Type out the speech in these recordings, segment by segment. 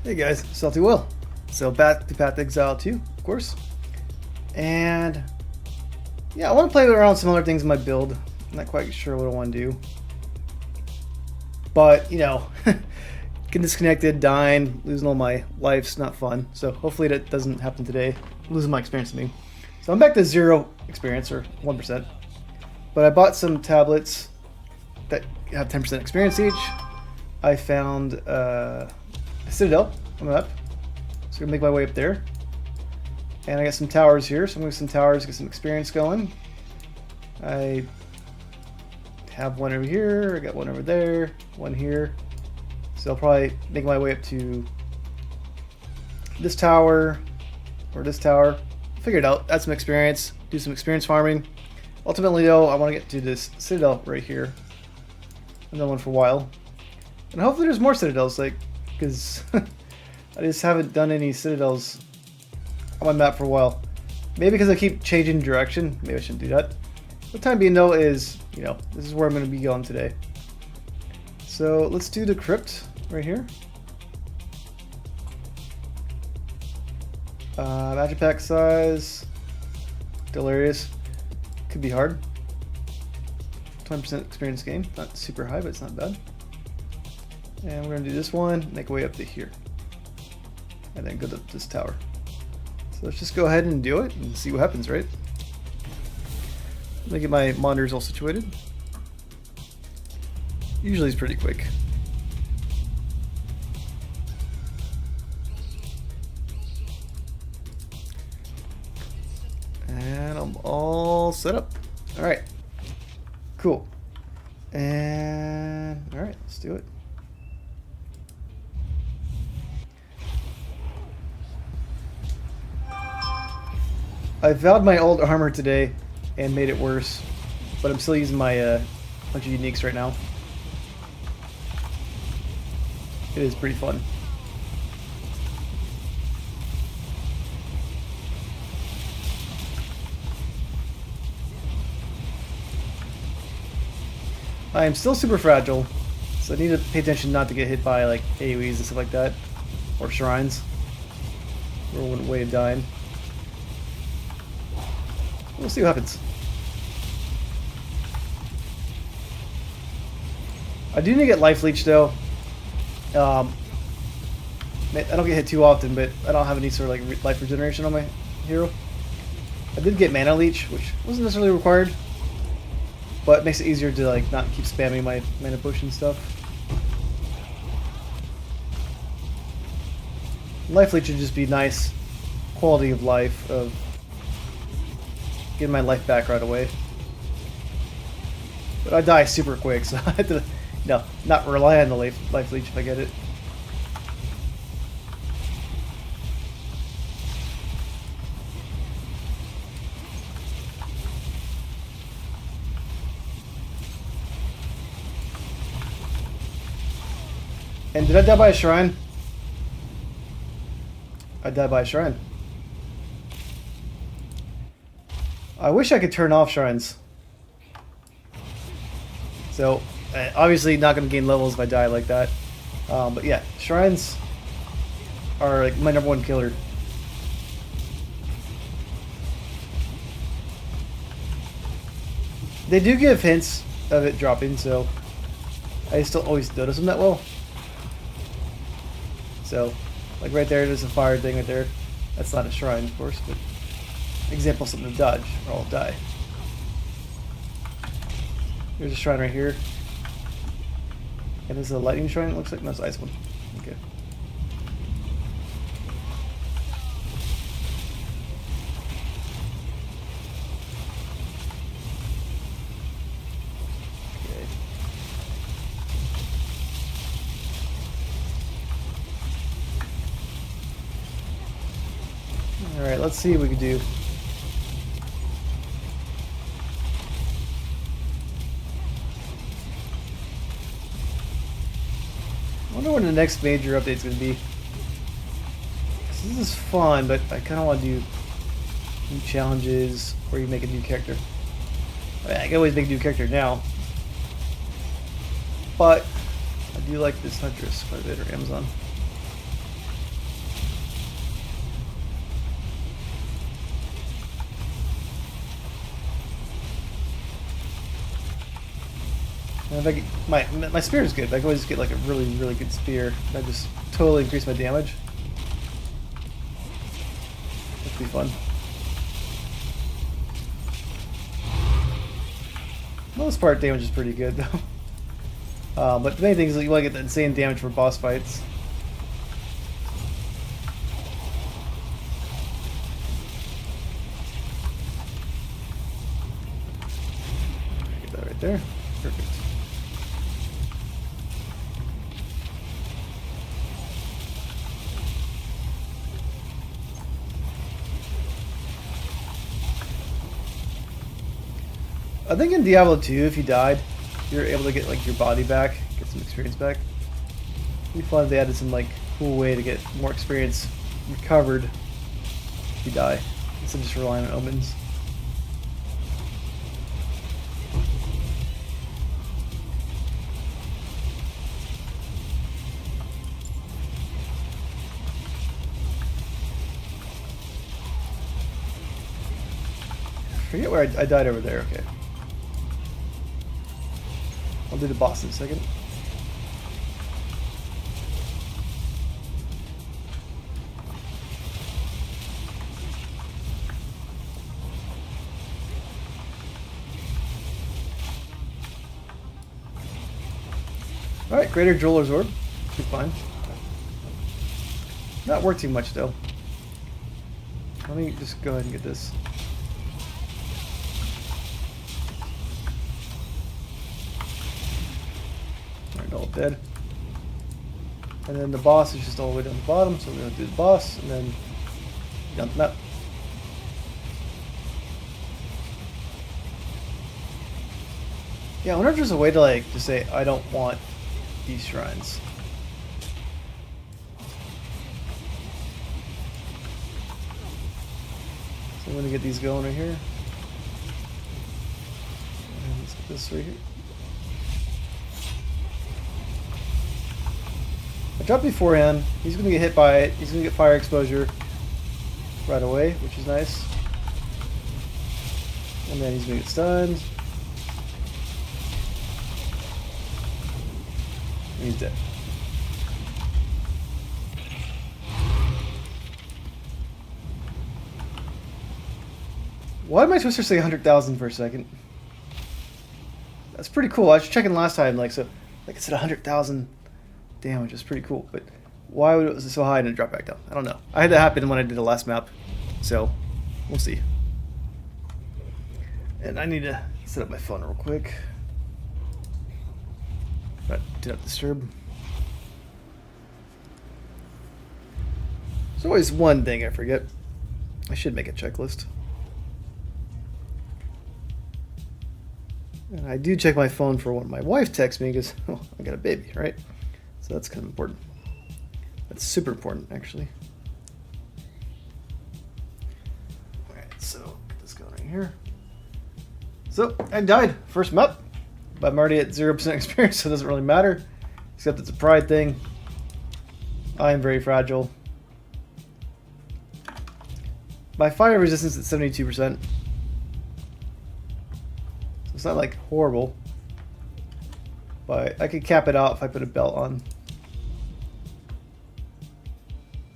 Hey guys, Salty Will. So back to Path to Exile 2, of course. And yeah, I want to play around with some other things in my build. I'm not quite sure what I want to do. But, you know, getting disconnected, dying, losing all my life's not fun. So hopefully that doesn't happen today. Losing my experience to me. So I'm back to 0 experience, or 1%. But I bought some tablets that have 10% experience each. I found a citadel on the map. So I'm gonna make my way up there. And I got some towers here, so I'm gonna move some towers, get some experience going. I have one over here, I got one over there, one here. So I'll probably make my way up to this tower, or this tower. Figure it out, add some experience, do some experience farming. Ultimately though, I want to get to this citadel right here. I've done one for a while. And hopefully there's more citadels, like, because I just haven't done any citadels on my map for a while. Maybe because I keep changing direction. Maybe I shouldn't do that. For the time being though is, you know, this is where I'm going to be going today. So let's do the crypt right here. Magic pack size. Delirious. Could be hard. 20% experience gain. Not super high, but it's not bad. And we're going to do this one, make our way up to here. And then go to this tower. So let's just go ahead and do it and see what happens, right? Let me get my monitors all situated. Usually it's pretty quick. And I'm all set up. Alright. Cool. And alright, let's do it. I vowed my old armor today and made it worse, but I'm still using my bunch of uniques right now. It is pretty fun. I am still super fragile, so I need to pay attention not to get hit by like AoEs and stuff like that, or shrines. Or one way of dying. We'll see what happens. I do need to get life leech though. I don't get hit too often, but I don't have any sort of like life regeneration on my hero. I did get mana leech, which wasn't necessarily required, but it makes it easier to like not keep spamming my mana push and stuff. Life leech would just be nice quality of life of getting my life back right away. But I die super quick, so I have to, not rely on the life leech if I get it. And did I die by a shrine? I died by a shrine. I wish I could turn off shrines. So, obviously not going to gain levels if I die like that. But yeah, shrines are like my #1 killer. They do give hints of it dropping, so I just don't always notice them that well. So, like right there, there's a fire thing right there. That's not a shrine, of course, but example, something to dodge, or I'll die. There's a shrine right here. And this is a lightning shrine, it looks like. No, it's an ice one. Okay. Alright, let's see what we can do. I wonder when the next major update's going to be. This is fun, but I kind of want to do new challenges where you make a new character. I mean, I can always make a new character now. But I do like this Huntress quite a bit, or Amazon. And if I get, my spear is good. I can always get like a really good spear. I just totally increase my damage. That'd be fun. Most part damage is pretty good though. But the main thing is that you want to get the insane damage for boss fights. Get that right there. Perfect. I think in Diablo 2, if you died, you're able to get like your body back, get some experience back. It'd be fun if they added some like cool way to get more experience recovered if you die, instead of just relying on omens. I forget where I died over there. Okay. I'll do the boss in a second. Alright, Greater Jeweler's Orb. Should be fine. Not worth too much though. Let me just go ahead and get this. Alright, all dead. And then the boss is just all the way down the bottom, so we're going to do the boss and then dump that. Yeah, I wonder if there's a way to like just say I don't want these shrines. So I'm gonna get these going right here. And let's get this right here. I dropped beforehand. He's gonna get hit by it. He's gonna get fire exposure right away, which is nice. And then he's gonna get stunned. He's dead. Why did my twister say 100,000 for a second? That's pretty cool. I was checking last time, like it said 100,000 damage. It's pretty cool, but why was it so high and it drop back down? I don't know. I had that happen when I did the last map, so we'll see. And I need to set up my phone real quick. But do not disturb. There's always one thing I forget. I should make a checklist. And I do check my phone for when my wife texts me because, oh, I got a baby, right? So that's kind of important. That's super important, actually. Alright, so get this going right here. So, I died. First map. But I'm already at 0% experience, so it doesn't really matter. Except it's a pride thing. I am very fragile. My fire resistance is 72%. So it's not like horrible. But I could cap it out if I put a belt on.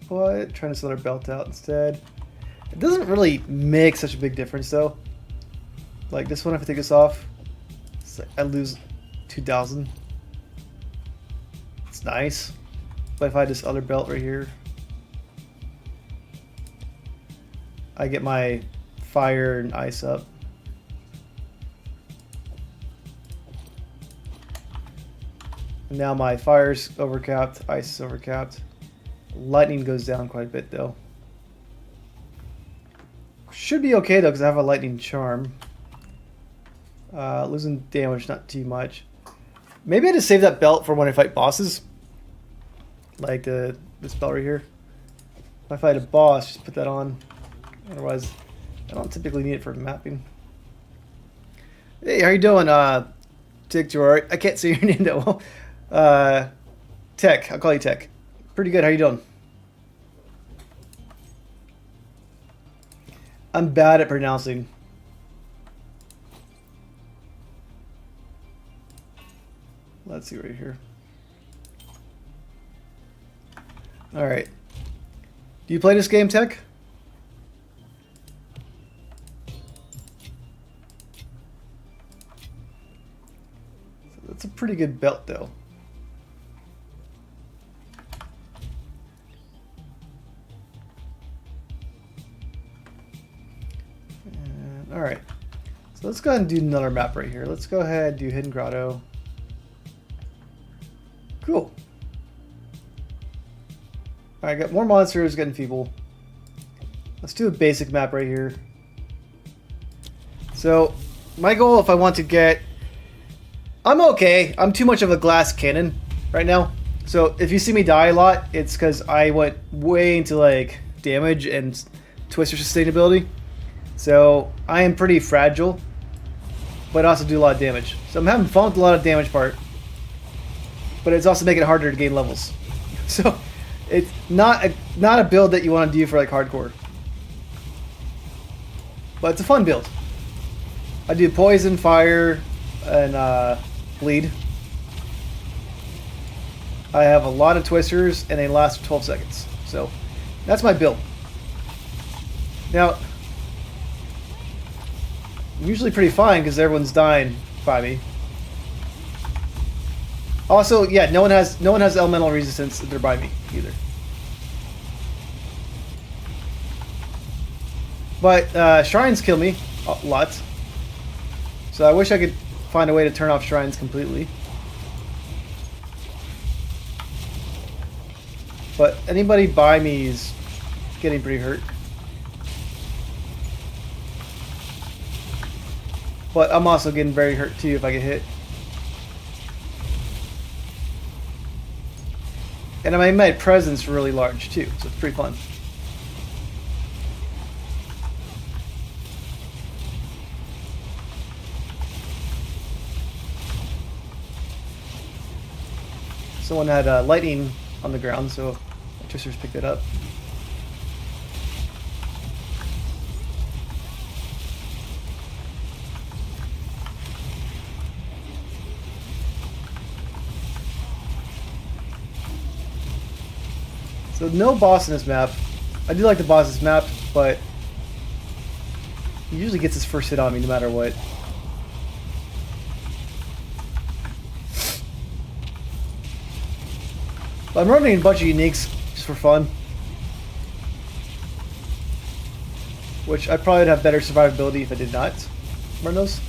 But trying to set our belt out instead. It doesn't really make such a big difference though. Like this one, if I take this off, I lose 2,000. It's nice. But if I had this other belt right here, I get my fire and ice up. And now my fire's overcapped, ice is overcapped. Lightning goes down quite a bit though. Should be okay though because I have a lightning charm. Losing damage, not too much. Maybe I just save that belt for when I fight bosses. Like this belt right here. If I fight a boss, just put that on. Otherwise, I don't typically need it for mapping. Hey, how you doing, Tick Gerard? I can't say your name that well. Tech, I'll call you Tech. Pretty good, how you doing? I'm bad at pronouncing. let's see right here. All right. Do you play this game, Tech? That's a pretty good belt, though. All right. So let's go ahead and do another map right here. Let's go ahead and do Hidden Grotto. Cool. Alright, got more monsters getting feeble. Let's do a basic map right here. So, my goal if I want to get... I'm okay. I'm too much of a glass cannon right now. So, if you see me die a lot, it's because I went way into, like, damage and twister sustainability. So, I am pretty fragile, but I also do a lot of damage. So, I'm having fun with a lot of damage part, but it's also making it harder to gain levels. So... it's not a build that you want to do for like hardcore, but it's a fun build. I do poison, fire, and bleed. I have a lot of twisters, and they last 12 seconds. So that's my build. Now, I'm usually pretty fine because everyone's dying by me. Also, yeah, no one has elemental resistance if they're by me either. But shrines kill me a lot, so I wish I could find a way to turn off shrines completely. But anybody by me is getting pretty hurt. But I'm also getting very hurt too if I get hit. And I made my presence really large too, so it's pretty fun. Someone had lightning on the ground, so my twisters picked it up. So no boss in this map. I do like the boss's map, but he usually gets his first hit on me no matter what. But I'm running a bunch of uniques just for fun, which I probably would have better survivability if I did not run those.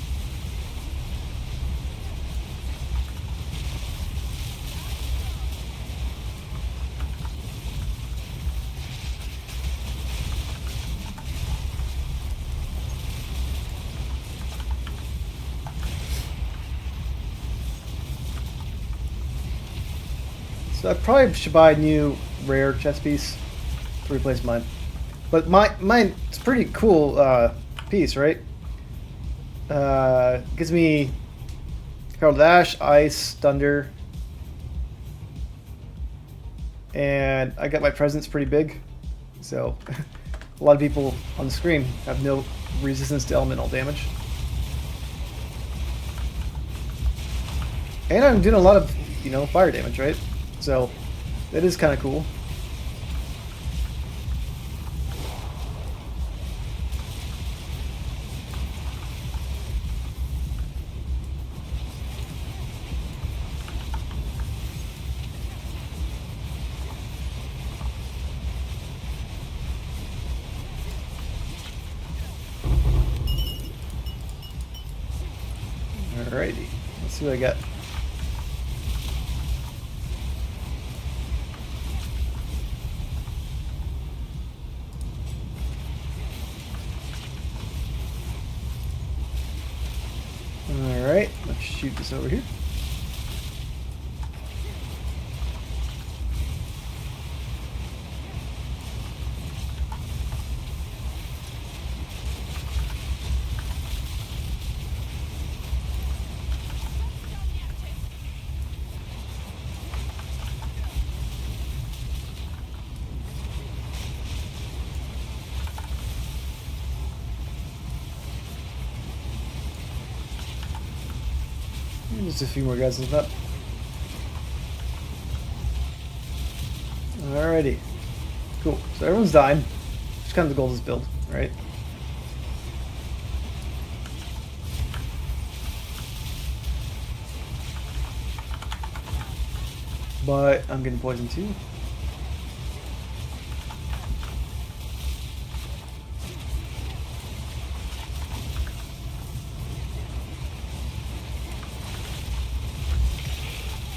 So I probably should buy a new rare chest piece to replace mine. But mine's pretty cool piece, right? Gives me Herald Ash, Ice, Thunder. And I got my presence pretty big. So a lot of people on the screen have no resistance to elemental damage. And I'm doing a lot of, fire damage, right? So that is kind of cool. Alrighty, let's see what I got. Alright, let's shoot this over here. Just a few more guys in the top. Alrighty. Cool. So everyone's dying. Just kind of the goal of this build, right? But I'm getting poisoned too.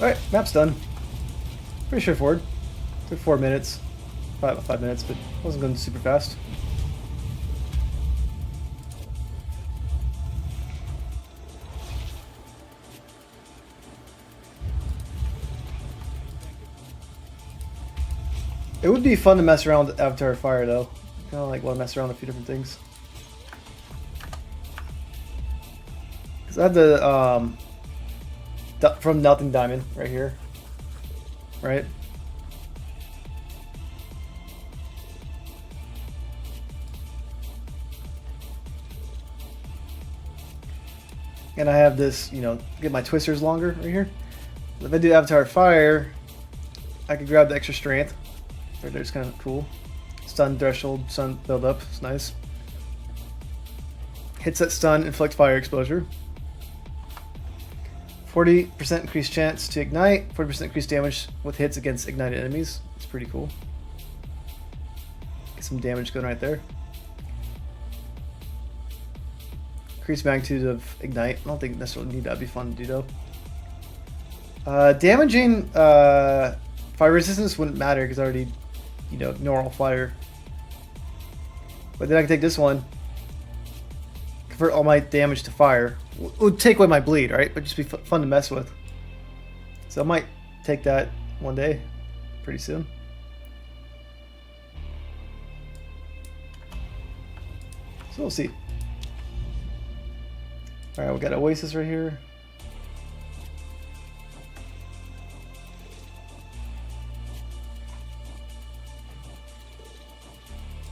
Alright, map's done. Pretty straightforward. Took 4 minutes. 5 minutes, but wasn't going super fast. It would be fun to mess around with Avatar Fire though. Kind of like want to mess around with a few different things. Because I have the from Melting Diamond right here, right? And I have this, you know, get my twisters longer right here. If I do Avatar Fire, I could grab the extra strength. Right there's kind of cool. Stun threshold, stun build up, it's nice. Hits that stun, inflict fire exposure. 40% increased chance to ignite, 40% increased damage with hits against ignited enemies. It's pretty cool. Get some damage going right there. Increased magnitude of ignite. I don't think necessarily need that. That'd be fun to do though. Damaging fire resistance wouldn't matter because I already, you know, normal fire. But then I can take this one, convert all my damage to fire. It would take away my bleed, right? But just be fun to mess with. So I might take that one day, pretty soon. So we'll see. Alright, we got Oasis right here.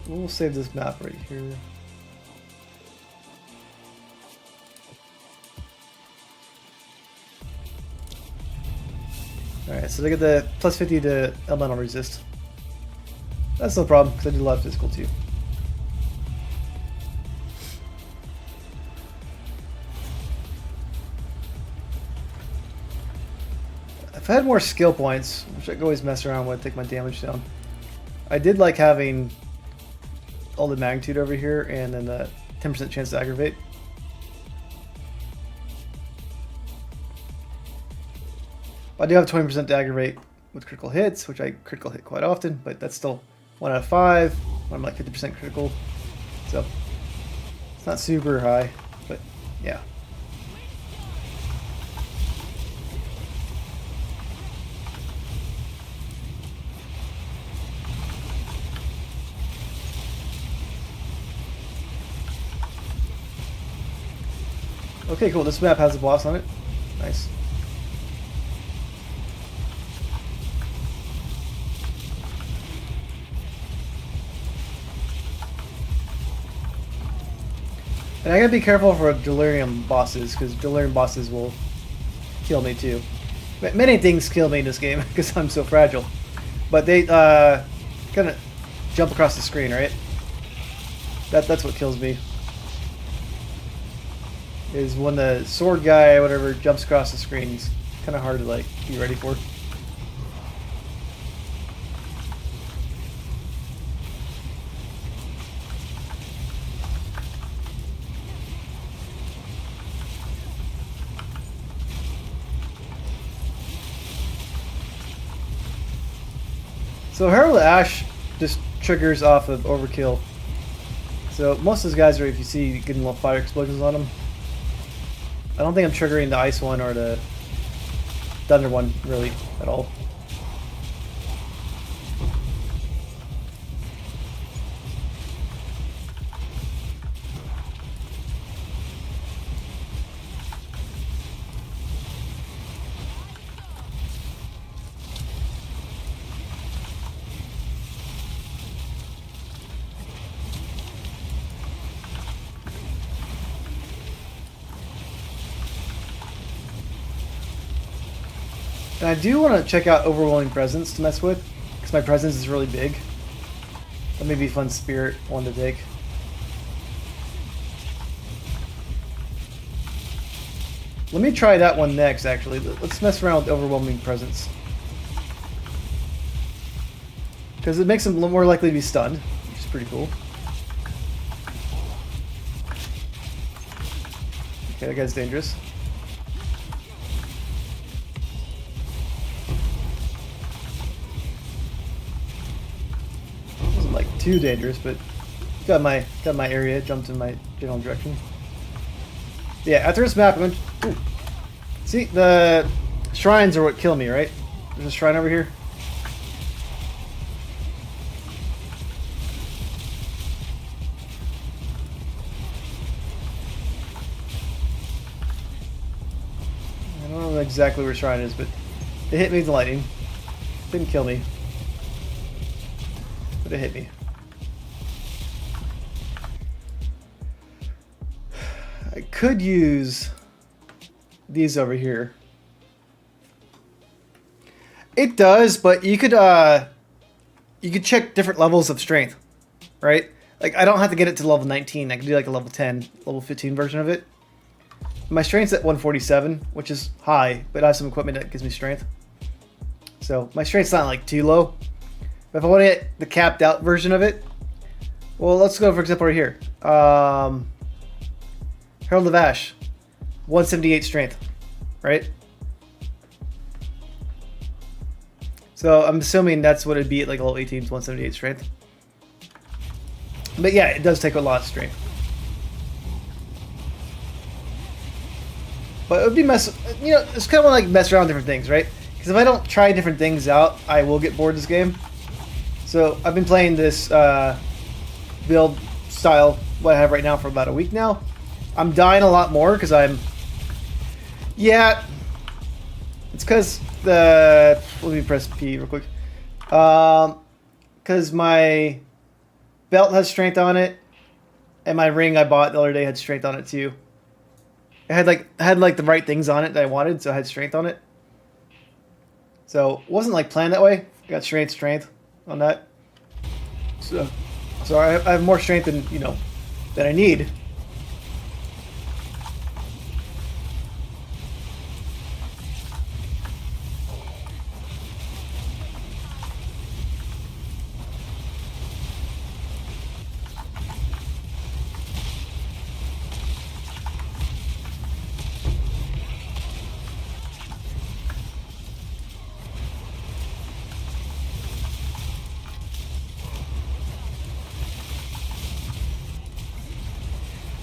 We'll save this map right here. Alright, so they get the plus 50 to elemental resist. That's no problem, because I do a lot of physical too. If I had more skill points, which I could always mess around with, take my damage down. I did like having all the magnitude over here and then the 10% chance to aggravate. I do have 20% to aggravate with critical hits, which I critical hit quite often, but that's still 1 out of 5. I'm like 50% critical, so it's not super high, but yeah. Okay, cool. This map has a boss on it. Nice. And I gotta be careful for delirium bosses, because delirium bosses will kill me too. Many things kill me in this game because I'm so fragile. But they kind of jump across the screen, right? That's what kills me. Is when the sword guy or whatever jumps across the screen. He's kind of hard to like be ready for. So Herald Ash just triggers off of overkill. So most of those guys are, if you see, getting little fire explosions on them. I don't think I'm triggering the ice one or the thunder one really at all. And I do want to check out Overwhelming Presence to mess with, because my presence is really big. That may be a fun spirit one to take. Let me try that one next, actually. Let's mess around with overwhelming presence. Because it makes them a little more likely to be stunned, which is pretty cool. Okay, that guy's dangerous. Wasn't like too dangerous, but got my area, jumped in my general direction. Yeah, after this map, I'm going to... See, the shrines are what kill me, right? There's a shrine over here. I don't know exactly where the shrine is, but it hit me with the lightning. Didn't kill me. But it hit me. I could use these over here. It does, but you could check different levels of strength, right? Like I don't have to get it to level 19. I can do like a level 10, level 15 version of it. My strength's at 147, which is high, but I have some equipment that gives me strength. So my strength's not like too low. But if I want to get the capped out version of it, well, let's go for example right here. Herald of Ash, 178 strength, right? So I'm assuming that's what it'd be at like level 18 to 178 strength. But yeah, it does take a lot of strength. But it would be it's kind of like mess around with different things, right? Because if I don't try different things out, I will get bored of this game. So I've been playing this build style, what I have right now, for about a week now. I'm dying a lot more because I'm... Yeah. It's because the... Let me press P real quick. Because my belt has strength on it, and my ring I bought the other day had strength on it too. I had like the right things on it that I wanted, so I had strength on it. So it wasn't like planned that way. I got strength on that. So I have more strength than than I need.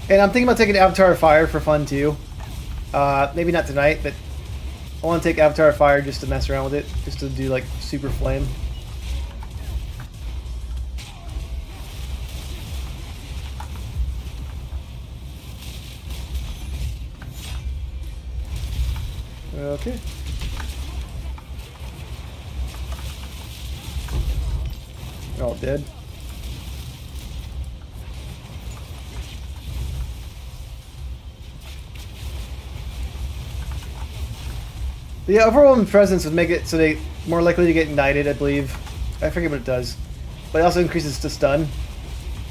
And I'm thinking about taking Avatar of Fire for fun too. Maybe not tonight, but I want to take Avatar of Fire just to mess around with it, just to do like super flame. Okay. They're all dead. The overwhelming presence would make it so they more likely to get ignited, I believe. I forget what it does. But it also increases the stun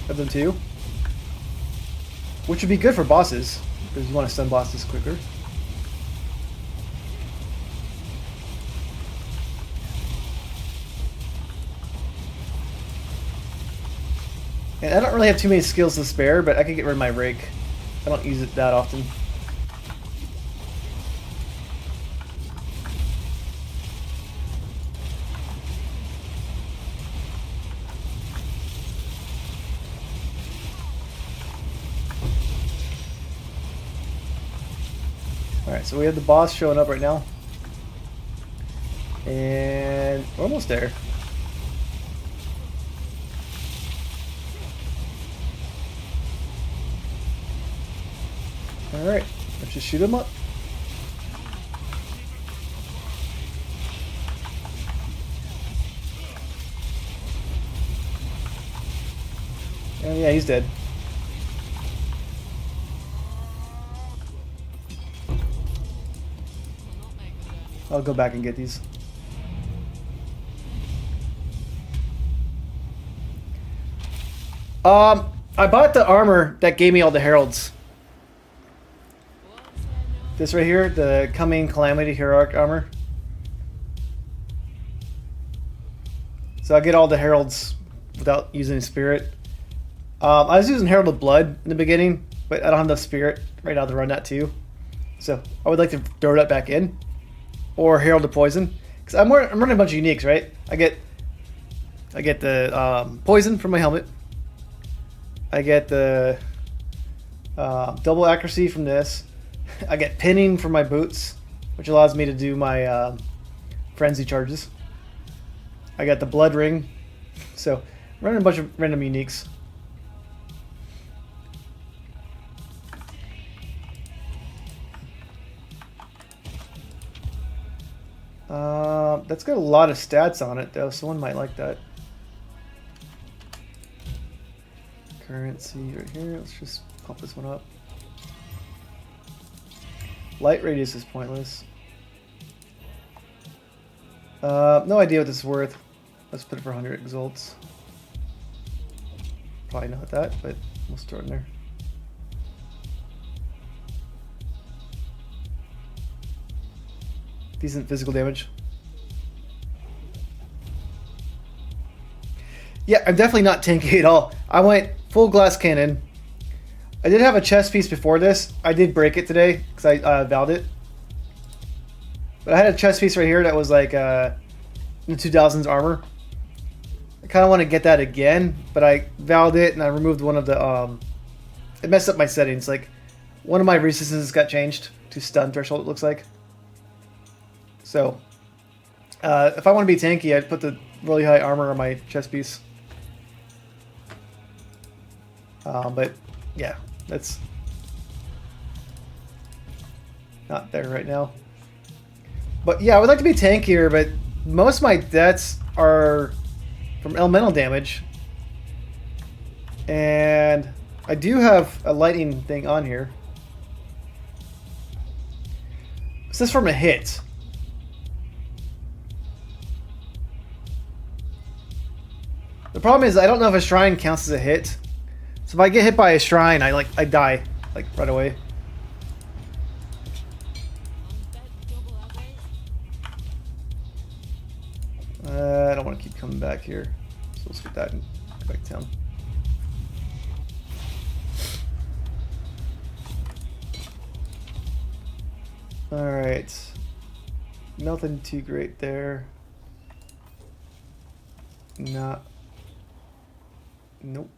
of them too. Which would be good for bosses, because you want to stun bosses quicker. And I don't really have too many skills to spare, but I can get rid of my rake. I don't use it that often. Alright, so we have the boss showing up right now. And we're almost there. Alright, let's just shoot him up. Oh yeah, he's dead. I'll go back and get these. I bought the armor that gave me all the heralds. This right here, the Coming Calamity Heroic armor. So I get all the heralds without using spirit. I was using Herald of Blood in the beginning, but I don't have enough spirit right now to run that too. So I would like to throw that back in, or Herald of Poison, because I'm running a bunch of uniques, right? I get the poison from my helmet. I get the double accuracy from this. I get pinning from my boots, which allows me to do my frenzy charges. I got the blood ring, so I'm running a bunch of random uniques. That's got a lot of stats on it though, someone might like that. Currency right here, let's just pump this one up. Light radius is pointless. No idea what this is worth. Let's put it for 100 exalts. Probably not that, but we'll store it in there. Decent physical damage. Yeah, I'm definitely not tanky at all. I went full glass cannon. I did have a chest piece before this. I did break it today because I valved it. But I had a chest piece right here that was like in the 2000s armor. I kind of want to get that again, but I valved it and I removed one of the... it messed up my settings. Like, one of my resistances got changed to stun threshold, it looks like. So, if I want to be tanky, I'd put the really high armor on my chest piece. But, yeah, that's not there right now. But, yeah, I would like to be tankier, but most of my deaths are from elemental damage. And I do have a lightning thing on here. Is this from a hit? The problem is I don't know if a shrine counts as a hit. So if I get hit by a shrine, I die like right away. I don't want to keep coming back here. So let's get that and go back to town. Alright. Nothing too great there. Not. Nope.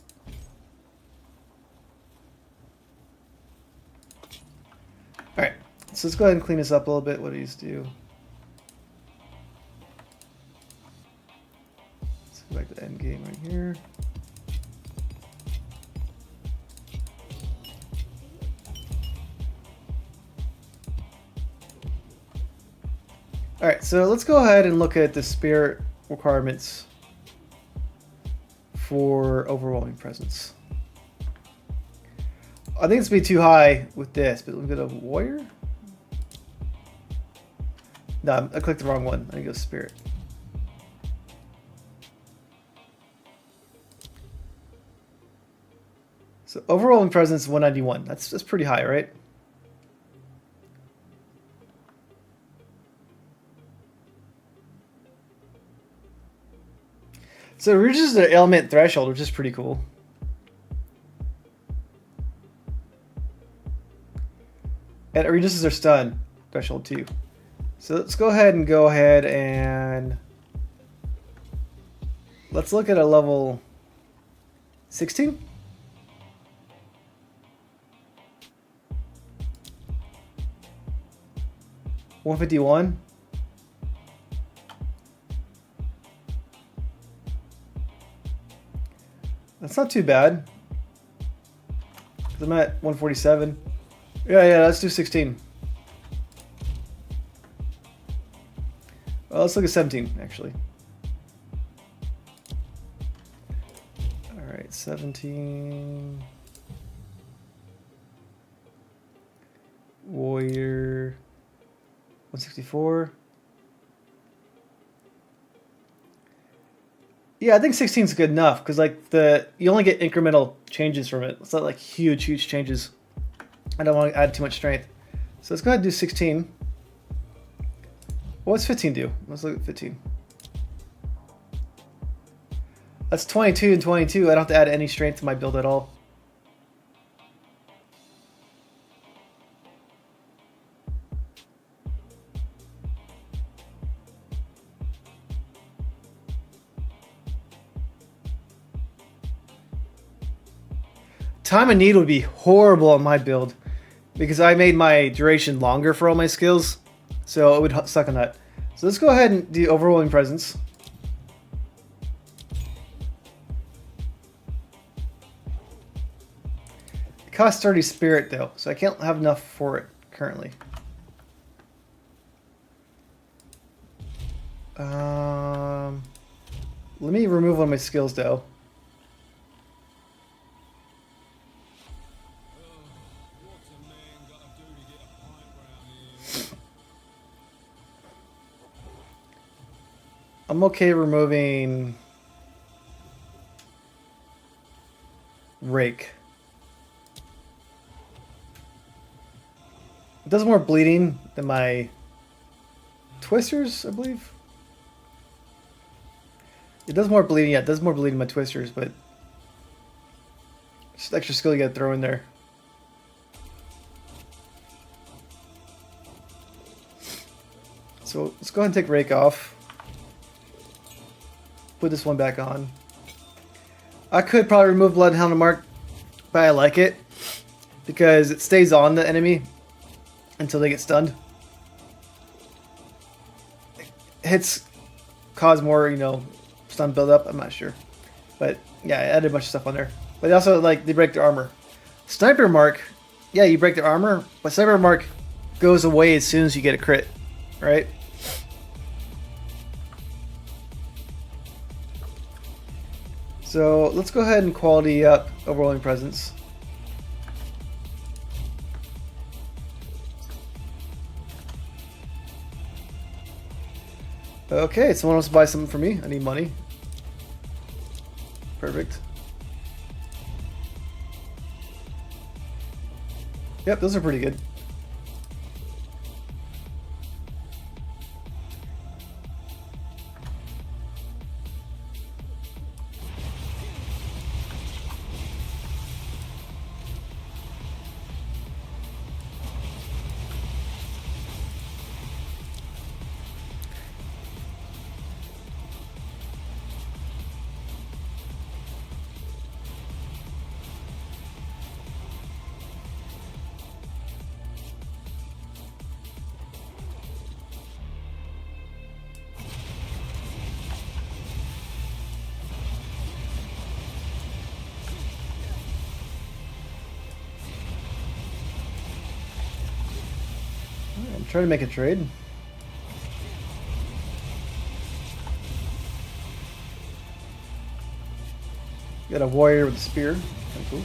Alright, so let's go ahead and clean this up a little bit. What do these do? Let's go back to end game right here. Alright, so let's go ahead and look at the spirit requirements for overwhelming presence. I think it's gonna be too high with this, but we've got a warrior. No, I clicked the wrong one. I need to go spirit. So overwhelming presence 191. That's pretty high, right? So it reaches the element threshold, which is pretty cool. And it reduces their stun threshold too. So let's go ahead and let's look at a level 16. $151. That's not too bad. I'm at 147. Yeah, let's do 16. Well, let's look at 17, actually. Alright, 17. Warrior. 164. Yeah, I think 16 is good enough because like you only get incremental changes from it. It's not like huge changes. I don't want to add too much strength. So let's go ahead and do 16. What's 15 do? Let's look at 15. That's 22 and 22. I don't have to add any strength to my build at all. Time of need would be horrible on my build because I made my duration longer for all my skills, so it would suck on that. So let's go ahead and do Overwhelming Presence. It costs 30 spirit though, so I can't have enough for it currently. Let me remove one of my skills though. I'm okay removing Rake. It does more bleeding than my Twisters, I believe. It does more bleeding, yeah, it does more bleeding than my Twisters, but it's just extra skill you gotta throw in there. So let's go ahead and take Rake off. Put this one back on. I could probably remove Bloodhound Mark, but I like it because it stays on the enemy until they get stunned. Hits cause more, you know, stun buildup. I'm not sure, but yeah, I added a bunch of stuff on there. But also, like, they break their armor. Sniper Mark, yeah, you break their armor, but Sniper Mark goes away as soon as you get a crit, right? So let's go ahead and quality up Overwhelming Presence. Okay, someone wants to buy something for me. I need money. Perfect. Yep, those are pretty good. I'm trying to make a trade. Got a warrior with a spear. Kind of cool.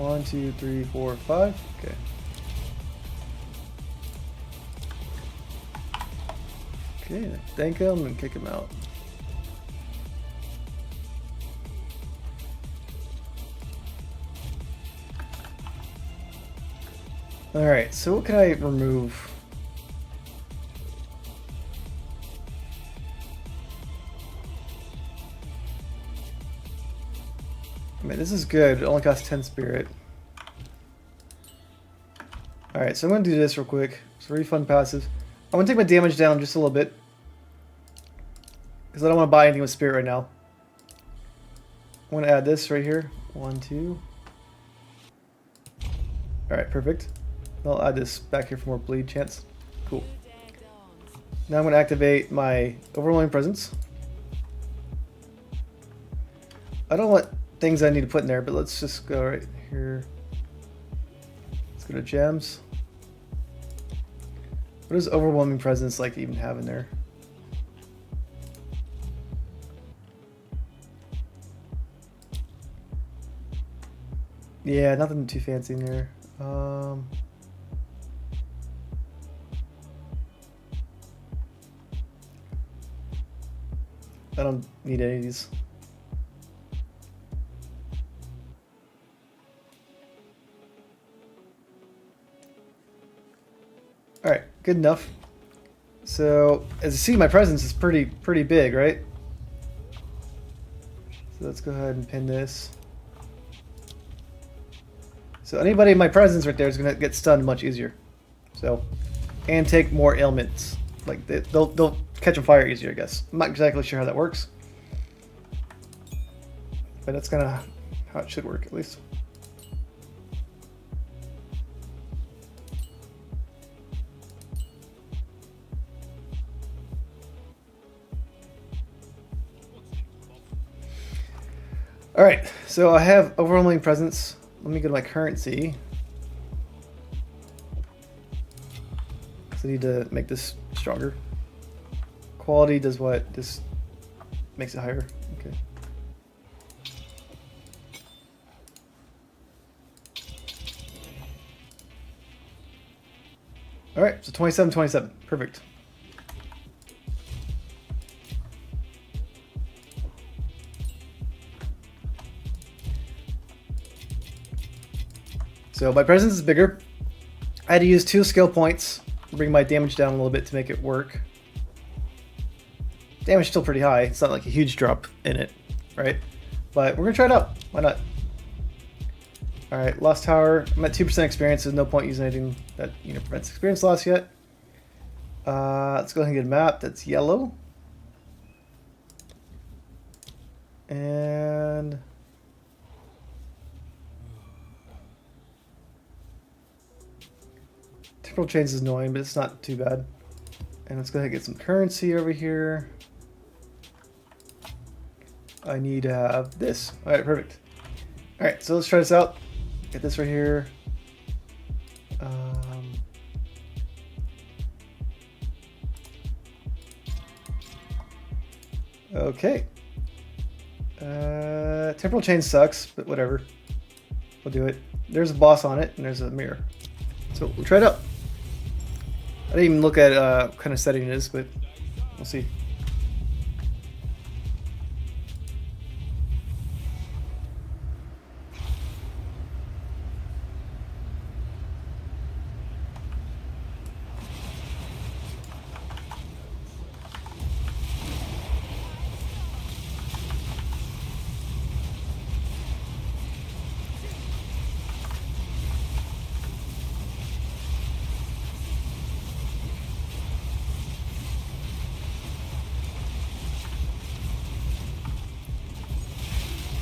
One, two, three, four, five. Okay. Okay, thank him and kick him out. Alright, so what can I remove? I mean, this is good. It only costs 10 spirit. Alright, so I'm going to do this real quick. So refund passive. I'm going to take my damage down just a little bit. Because I don't want to buy anything with spirit right now. I'm going to add this right here. 1, 2. Alright, perfect. I'll add this back here for more bleed chance. Cool. Now I'm going to activate my Overwhelming Presence. I don't want things I need to put in there, but let's just go right here. Let's go to gems. What does Overwhelming Presence like to even have in there? Yeah, nothing too fancy in there. I don't need any of these. All right, good enough. So as you see, my presence is pretty big, right? So let's go ahead and pin this. So anybody in my presence right there is gonna get stunned much easier. So, and take more ailments. Like they'll catch on fire easier, I guess. I'm not exactly sure how that works, but that's kind of how it should work, at least. All right, so I have overwhelming presence. Let me go to my currency. So I need to make this stronger. Quality does what? This makes it higher. Okay. All right, so 27, 27. Perfect. So my presence is bigger. I had to use 2 skill points to bring my damage down a little bit to make it work. Damage is still pretty high. It's not like a huge drop in it, right? But we're gonna try it out. Why not? All right, Lost Tower. I'm at 2% experience. There's no point using anything that prevents experience loss yet. Let's go ahead and get a map that's yellow. And temporal chains is annoying, but it's not too bad. And let's go ahead and get some currency over here. I need to have this. All right, perfect. All right, so let's try this out. Get this right here. Okay. Temporal chain sucks, but whatever. We'll do it. There's a boss on it, and there's a mirror. So we'll try it out. I didn't even look at what kind of setting it is, but we'll see.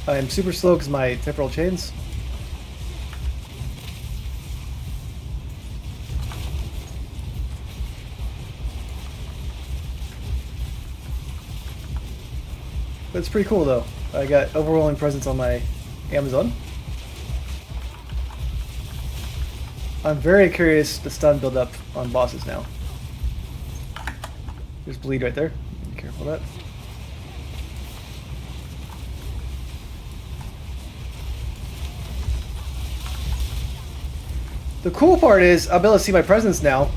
I am super slow because my temporal chains. But it's pretty cool though. I got overwhelming presence on my Amazon. I'm very curious to stun build up on bosses now. There's bleed right there. Be careful of that. The cool part is I'll be able to see my presence now,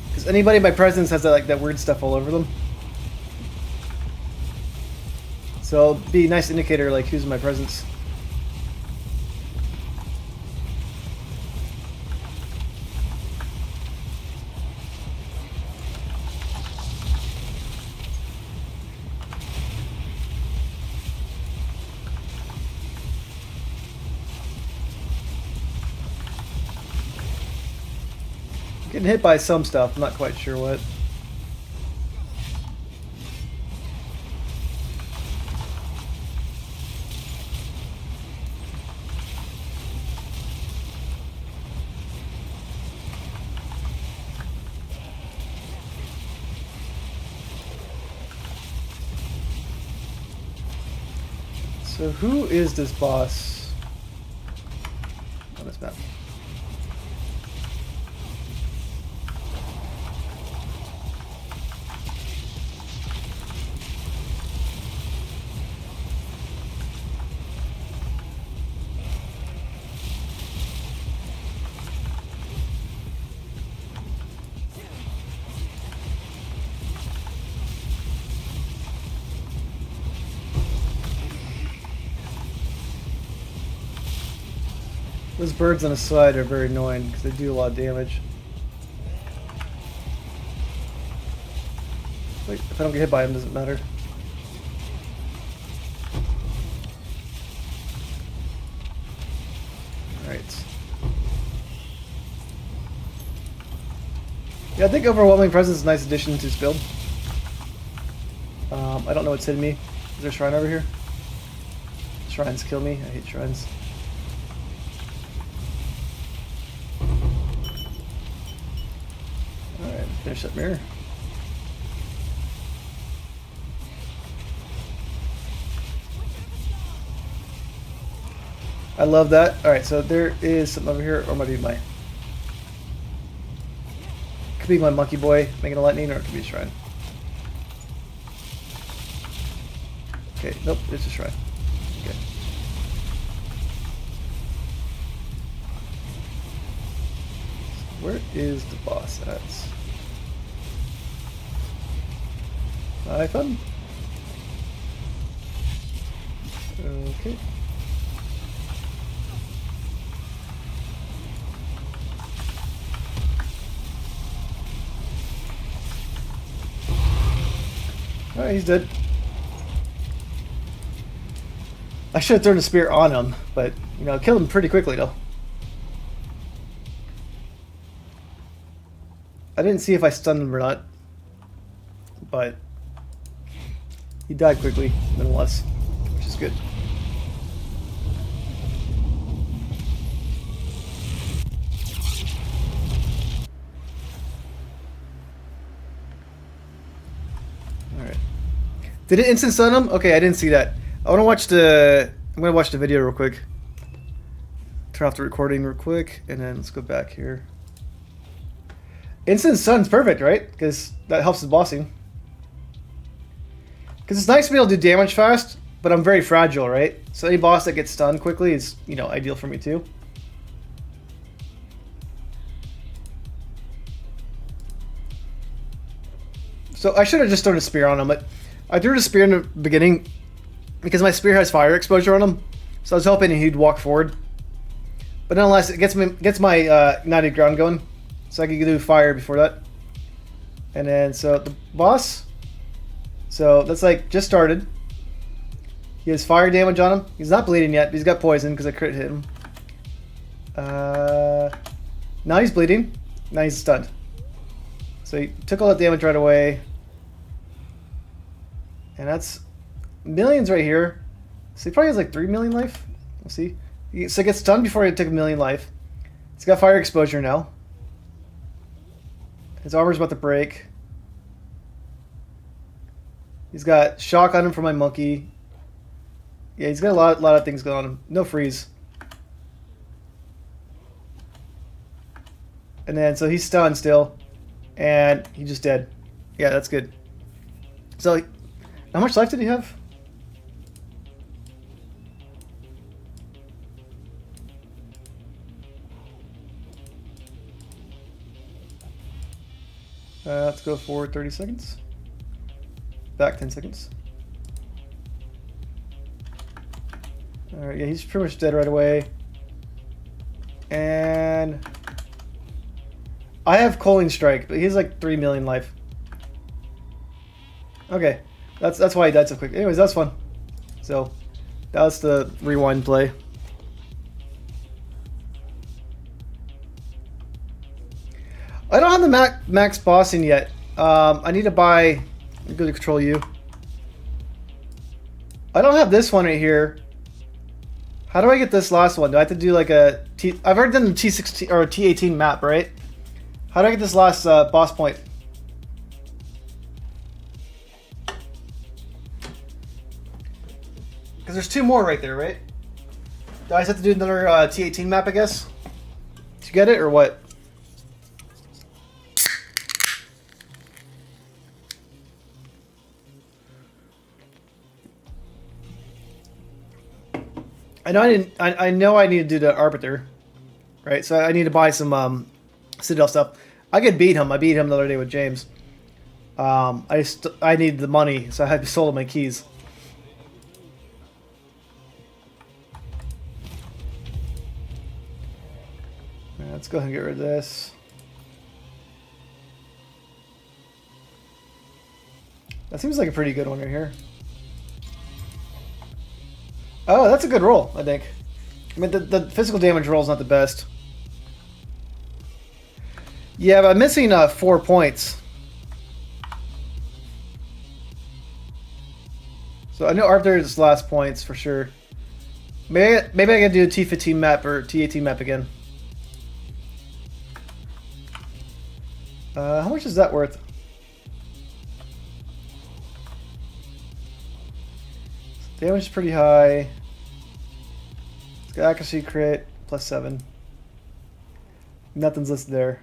because anybody in my presence has that weird stuff all over them. So it'll be a nice indicator like who's in my presence. Getting hit by some stuff, I'm not quite sure what. So who is this boss on this map? Those birds on the side are very annoying because they do a lot of damage. Wait, if I don't get hit by them, doesn't matter. Alright. Yeah, I think Overwhelming Presence is a nice addition to this build. I don't know what's hitting me. Is there a shrine over here? Shrines kill me. I hate shrines. Alright, finish that mirror. I love that. Alright, so there is something over here, or might be my... Could be my monkey boy making a lightning, or it could be a shrine. Okay, nope, it's a shrine. Okay. So where is the boss at? I found him. Okay. Alright, he's dead. I should have thrown a spear on him, but, you know, killed him pretty quickly, though. I didn't see if I stunned him or not, but he died quickly, nonetheless, which is good. Alright. Did it instant stun him? Okay, I didn't see that. I want to watch the... I'm going to watch the video real quick. Turn off the recording real quick, and then let's go back here. Instant stun's perfect, right? Because that helps the bossing. Because it's nice to be able to do damage fast, but I'm very fragile, right? So any boss that gets stunned quickly is, you know, ideal for me too. So I should have just thrown a spear on him, but I threw the spear in the beginning because my spear has fire exposure on him. So I was hoping he'd walk forward. But nonetheless, it gets my ignited ground going. So I can do fire before that. And then, so the boss. So that's like just started. He has fire damage on him. He's not bleeding yet, but he's got poison because I crit hit him. Now he's bleeding. Now he's stunned. So he took all that damage right away. And that's millions right here. So he probably has like 3 million life. We'll see. So he gets stunned before he took 1 million life. He's got fire exposure now. His armor's about to break. He's got shock on him from my monkey. Yeah, he's got a lot of things going on him. No freeze. And then, so he's stunned still. And he just dead. Yeah, that's good. So, how much life did he have? Let's go forward 30 seconds. Back 10 seconds. Alright, yeah, he's pretty much dead right away. And I have Coaling Strike, but he has like 3 million life. Okay, that's why he died so quick. Anyways, that's fun. So that was the rewind play. I don't have the max bossing yet. I need to buy. I'm going to control you. I don't have this one right here. How do I get this last one? Do I have to do like a T? I've already done the T16 or T18 map, right? How do I get this last boss point? Because there's 2 more right there, right? Do I just have to do another T18 map, I guess? To get it, or what? I know I need to do the Arbiter, right? So I need to buy some Citadel stuff. I could beat him. I beat him the other day with James. I need the money, so I had to sold my keys. Let's go ahead and get rid of this. That seems like a pretty good one right here. Oh, that's a good roll, I think. I mean, the physical damage roll is not the best. Yeah, but I'm missing 4 points. So I know Arthur's last points for sure. Maybe I can do a T15 map or T18 map again. How much is that worth? Damage is pretty high. It's got accuracy crit +7. Nothing's listed there.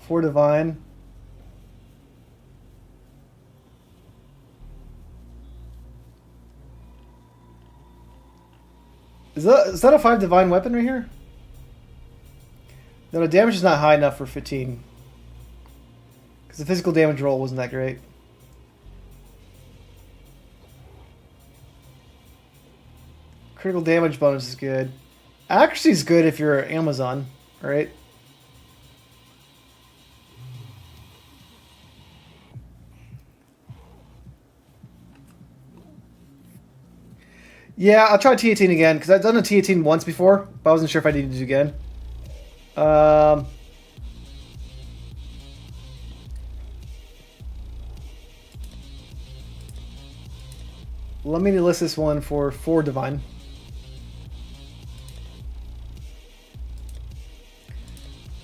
4 divine. Is that a 5 divine weapon right here? No, the damage is not high enough for 15. Because the physical damage roll wasn't that great. Critical damage bonus is good. Accuracy is good if you're Amazon, right? Yeah, I'll try T18 again, because I've done a T18 once before, but I wasn't sure if I needed to do it again. Let me list this one for 4 divine.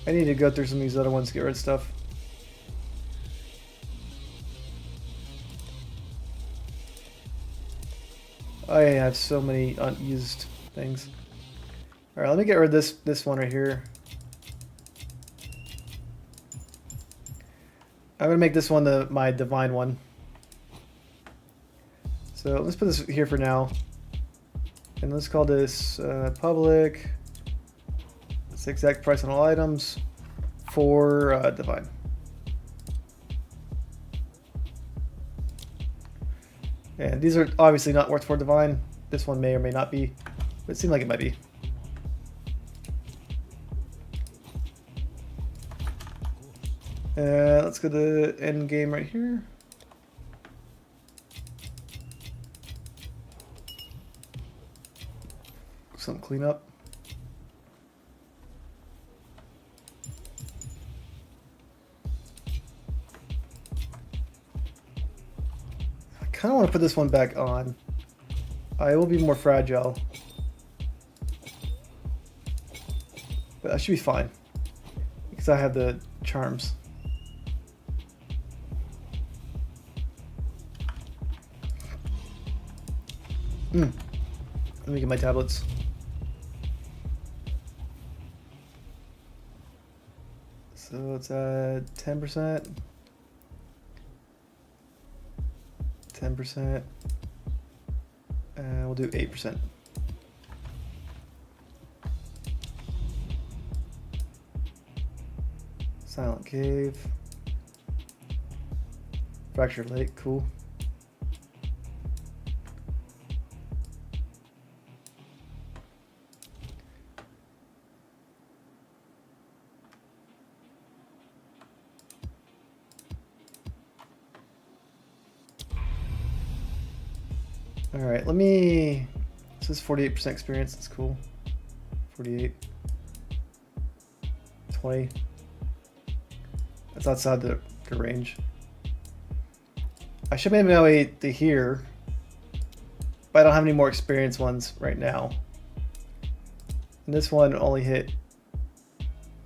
I need to go through some of these other ones to get rid of stuff. I have so many unused things. Alright, let me get rid of this one right here. I'm gonna make this one my divine one. So let's put this here for now. And let's call this public. It's the exact price on all items for divine. And these are obviously not worth 4 divine. This one may or may not be, but it seemed like it might be. Let's go to end game right here. Some cleanup. I kind of want to put this one back on. It will be more fragile, but I should be fine because I have the charms. Let me get my tablets. So it's at 10%. 10%. And we'll do 8%. Silent Cave. Fractured Lake, cool. Alright, let me... This is 48% experience, that's cool. 48. 20. That's outside the range. I should make my way to here, but I don't have any more experienced ones right now. And this one only hit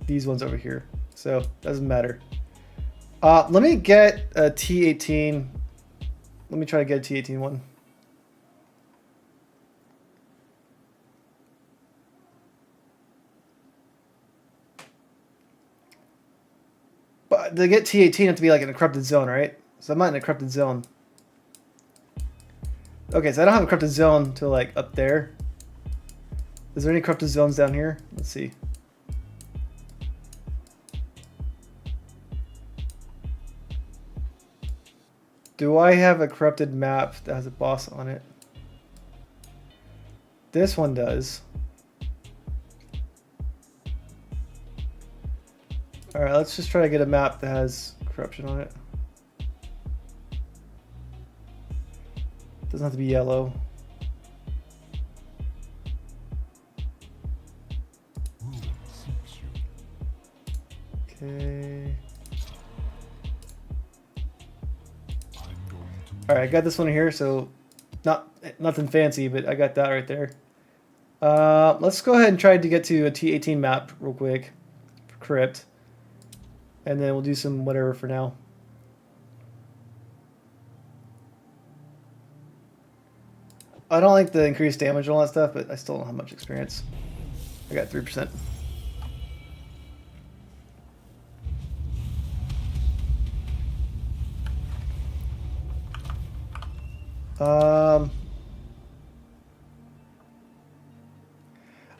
these ones over here, so doesn't matter. Let me get a T18. Let me try to get a T18 one. But to get T18, you have to be like in a corrupted zone, right? So I'm not in a corrupted zone. Okay, so I don't have a corrupted zone till like up there. Is there any corrupted zones down here? Let's see. Do I have a corrupted map that has a boss on it? This one does. Alright, let's just try to get a map that has corruption on it. Doesn't have to be yellow. Okay. Alright, I got this one here, so nothing fancy, but I got that right there. Let's go ahead and try to get to a T18 map real quick for crypt. And then we'll do some whatever for now. I don't like the increased damage and all that stuff, but I still don't have much experience. I got 3%.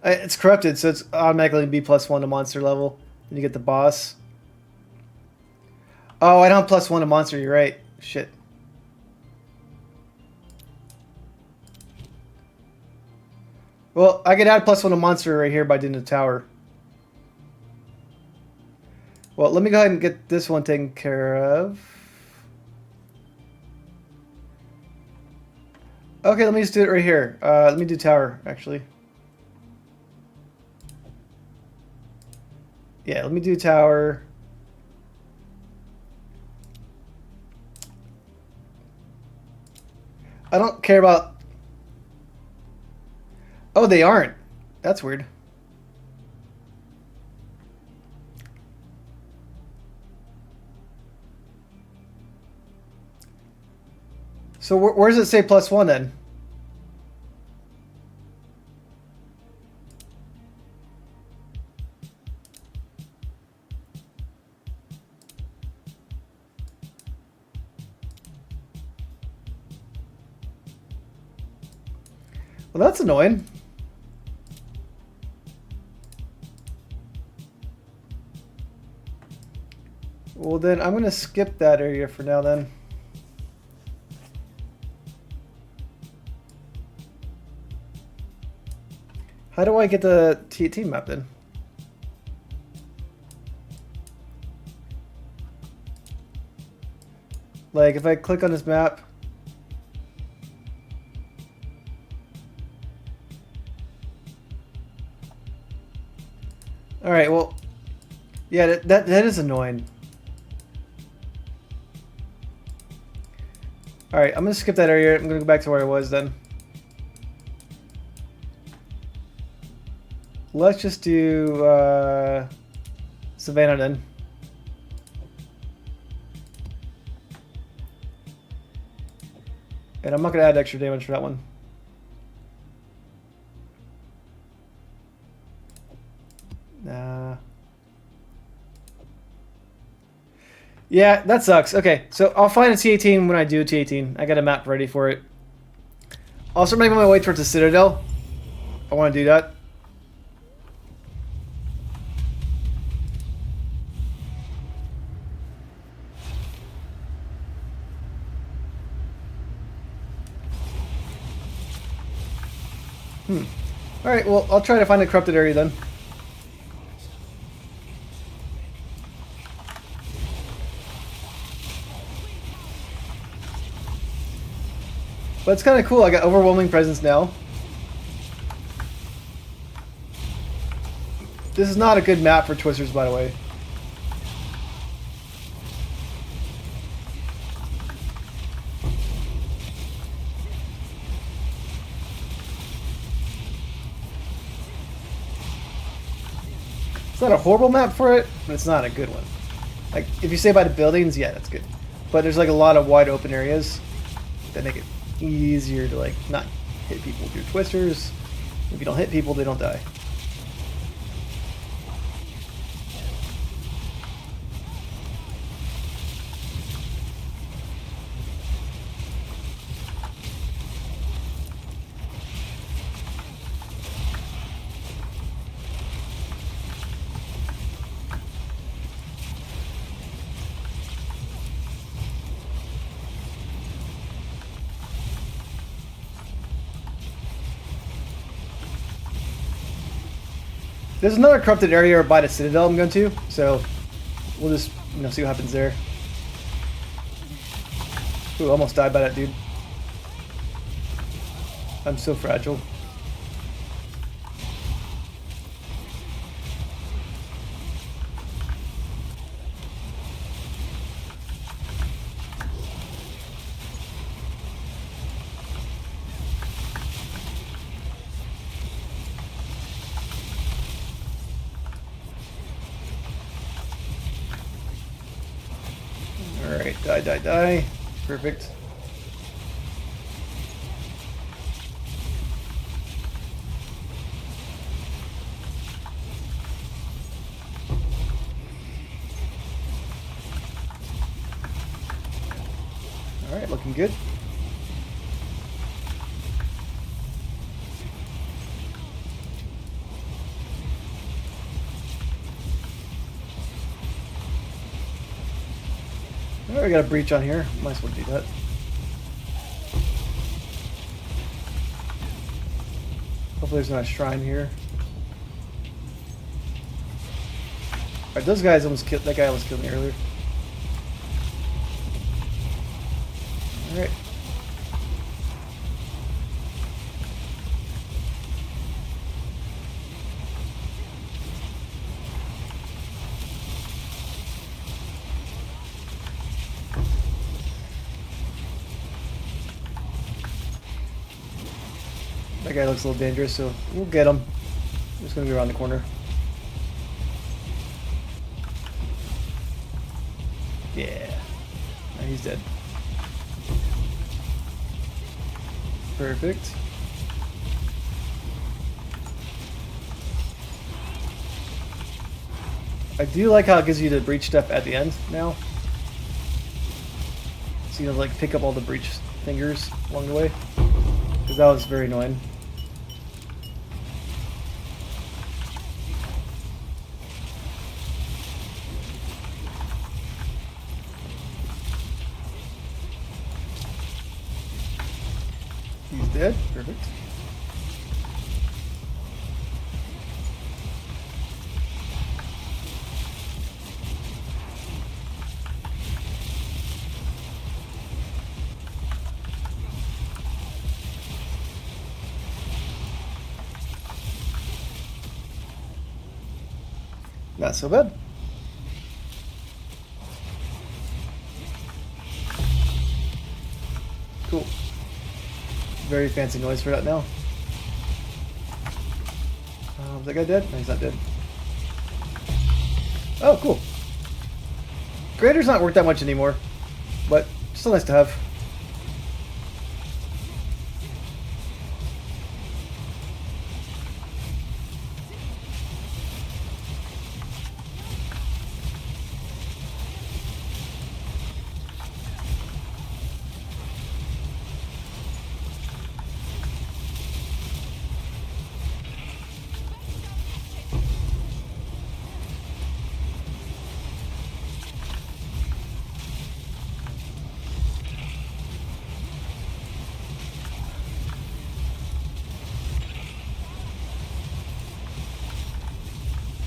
It's corrupted, so it's automatically B+1 to monster level. And you get the boss. Oh, I don't have +1 to monster, you're right. Shit. Well, I could add +1 to monster right here by doing the tower. Well, let me go ahead and get this one taken care of. Okay, let me just do it right here. Let me do tower, actually. Yeah, let me do tower. I don't care about... Oh, they aren't. That's weird. So where does it say +1 then? Well, that's annoying. Well, then I'm going to skip that area for now then. How do I get the T18 map then? Like, if I click on this map... Alright, well... Yeah, that is annoying. Alright, I'm going to skip that area. I'm going to go back to where I was then. Let's just do Savannah then. And I'm not going to add extra damage for that one. Nah. Yeah, that sucks. Okay, so I'll find a T18 when I do a T18. I got a map ready for it. I'll start making my way towards the citadel. I want to do that. Alright, well, I'll try to find a corrupted area then. But it's kind of cool. I got overwhelming presence now. This is not a good map for twisters, by the way. It's not a horrible map for it, but it's not a good one. Like, if you say by the buildings, yeah, that's good. But there's like a lot of wide open areas that make it easier to like not hit people with your twisters. If you don't hit people, they don't die. There's another corrupted area by the citadel I'm going to, so we'll just see what happens there. Ooh, almost died by that dude. I'm so fragile. Alright, die. Perfect. Alright, looking good. Alright, we got a breach on here. Might as well do that. Hopefully there's not a shrine here. Alright, those guys almost killed. That guy almost killed me earlier. Alright. That guy looks a little dangerous, so we'll get him. I'm just gonna go around the corner. Yeah. Oh, he's dead. Perfect. I do like how it gives you the breach stuff at the end now. So you know, like pick up all the breach fingers along the way. Because that was very annoying. He's dead. Perfect. Not so bad. Cool. Very fancy noise for that now. Was that guy dead? No, he's not dead. Oh, cool. Grader's not worth that much anymore, but still nice to have.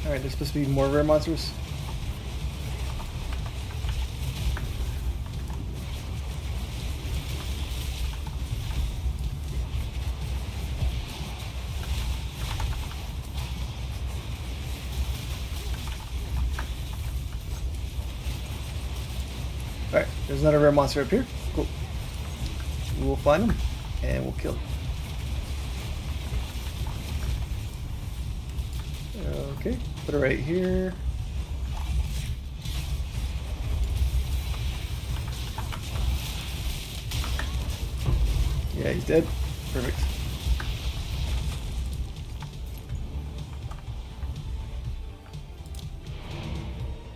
Alright, there's supposed to be more rare monsters. Alright, there's another rare monster up here. Cool. We'll find him and we'll kill him. Okay, put it right here. Yeah, he's dead. Perfect.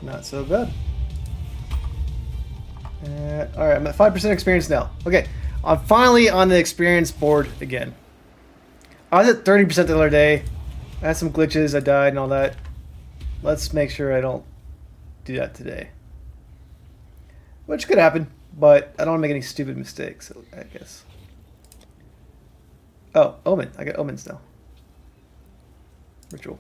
Not so bad. Alright, I'm at 5% experience now. Okay, I'm finally on the experience board again. I was at 30% the other day. I had some glitches, I died and all that. Let's make sure I don't do that today. Which could happen, but I don't want to make any stupid mistakes, I guess. Oh, Omen. I got Omens now. Ritual.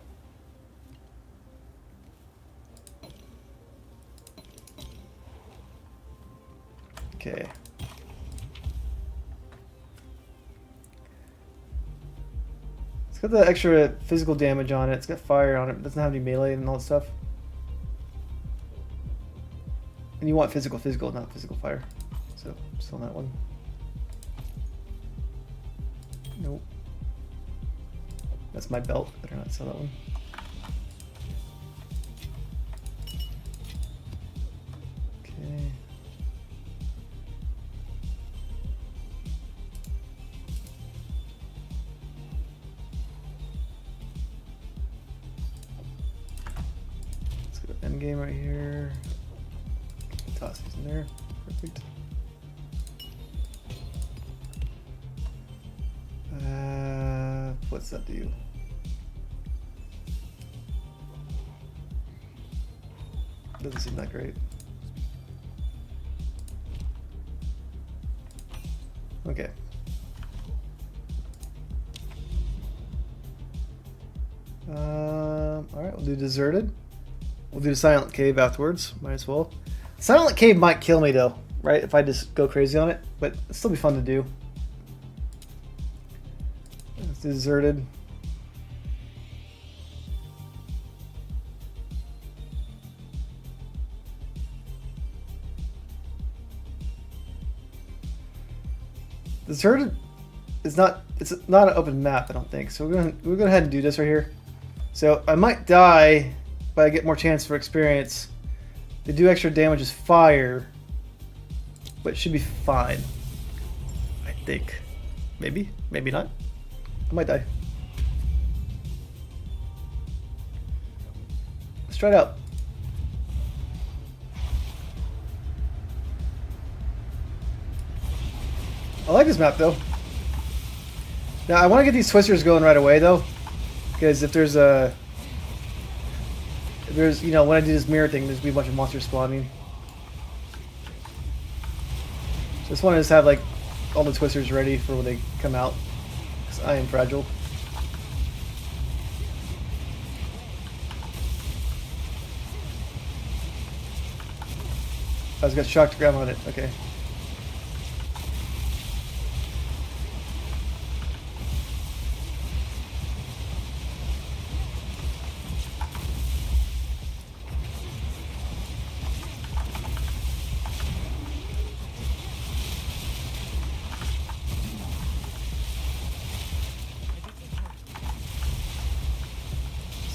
Put the extra physical damage on it. It's got fire on it. It doesn't have any melee and all that stuff. And you want physical, not physical fire. So, still on that one. Nope. That's my belt. Better not sell that one. Okay. Let's go to endgame right here. Toss these in there. Perfect. What's that do? Doesn't seem that great. Okay. Alright, we'll do deserted. We'll do the silent cave afterwards. Might as well. Silent cave might kill me though, right? If I just go crazy on it, but it'll still be fun to do. It's deserted. Deserted is not, it's not an open map, I don't think. So we're gonna go ahead and do this right here. So I might die, but I get more chance for experience. They do extra damage as fire, but it should be fine. I think. Maybe, maybe not. I might die. Let's try it out. I like this map though. Now I want to get these twisters going right away though, because if there's you know, when I do this mirror thing, there's gonna be a bunch of monsters spawning. So just want to have like all the twisters ready for when they come out, because I am fragile. I was got shocked to grab on it. Okay.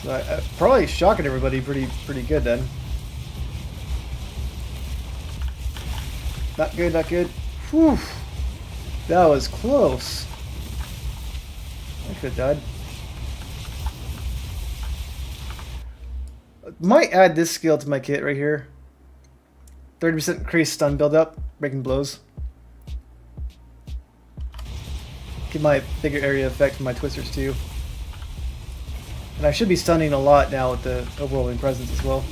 So I probably shocking everybody pretty good then. Not good, not good. Whew. That was close. I could have died. Might add this skill to my kit right here. 30% increased stun buildup, breaking blows. Give my bigger area effect from my twisters too. And I should be stunning a lot now with the overwhelming presence as well.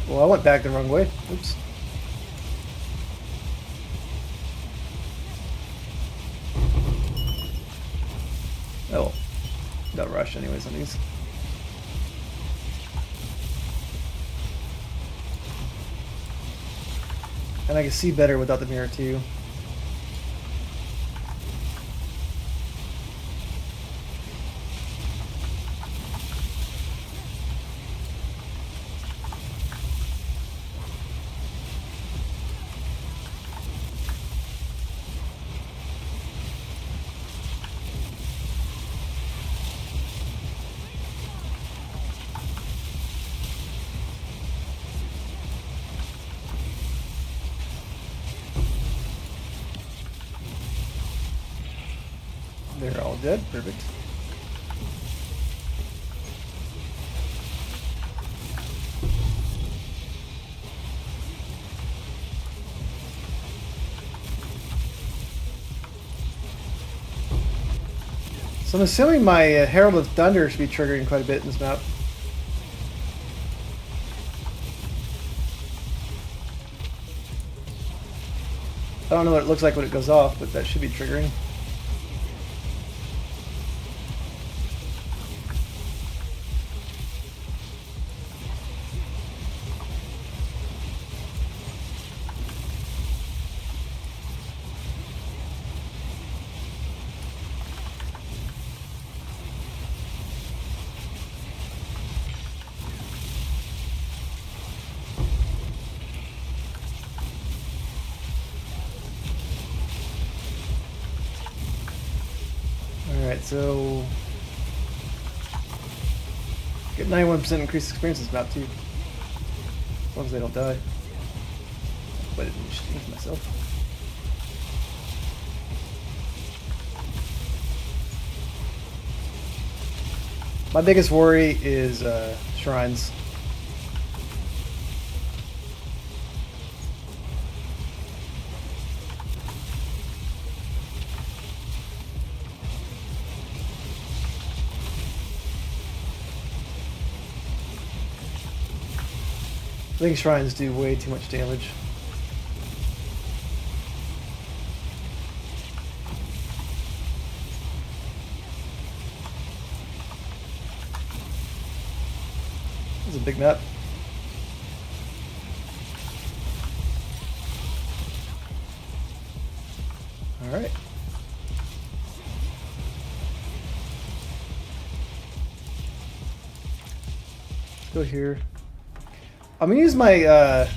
Well, I went back the wrong way. Oops. Oh, got rushed anyways on these. And I can see better without the mirror too. They're all dead. Perfect. So I'm assuming my Herald of Thunder should be triggering quite a bit in this map. I don't know what it looks like when it goes off, but that should be triggering. So get 91% increased experience in this map too. As long as they don't die. But I didn't change myself. My biggest worry is shrines. I think shrines do way too much damage. This is a big map. Alright. Let's go here. I'm gonna use my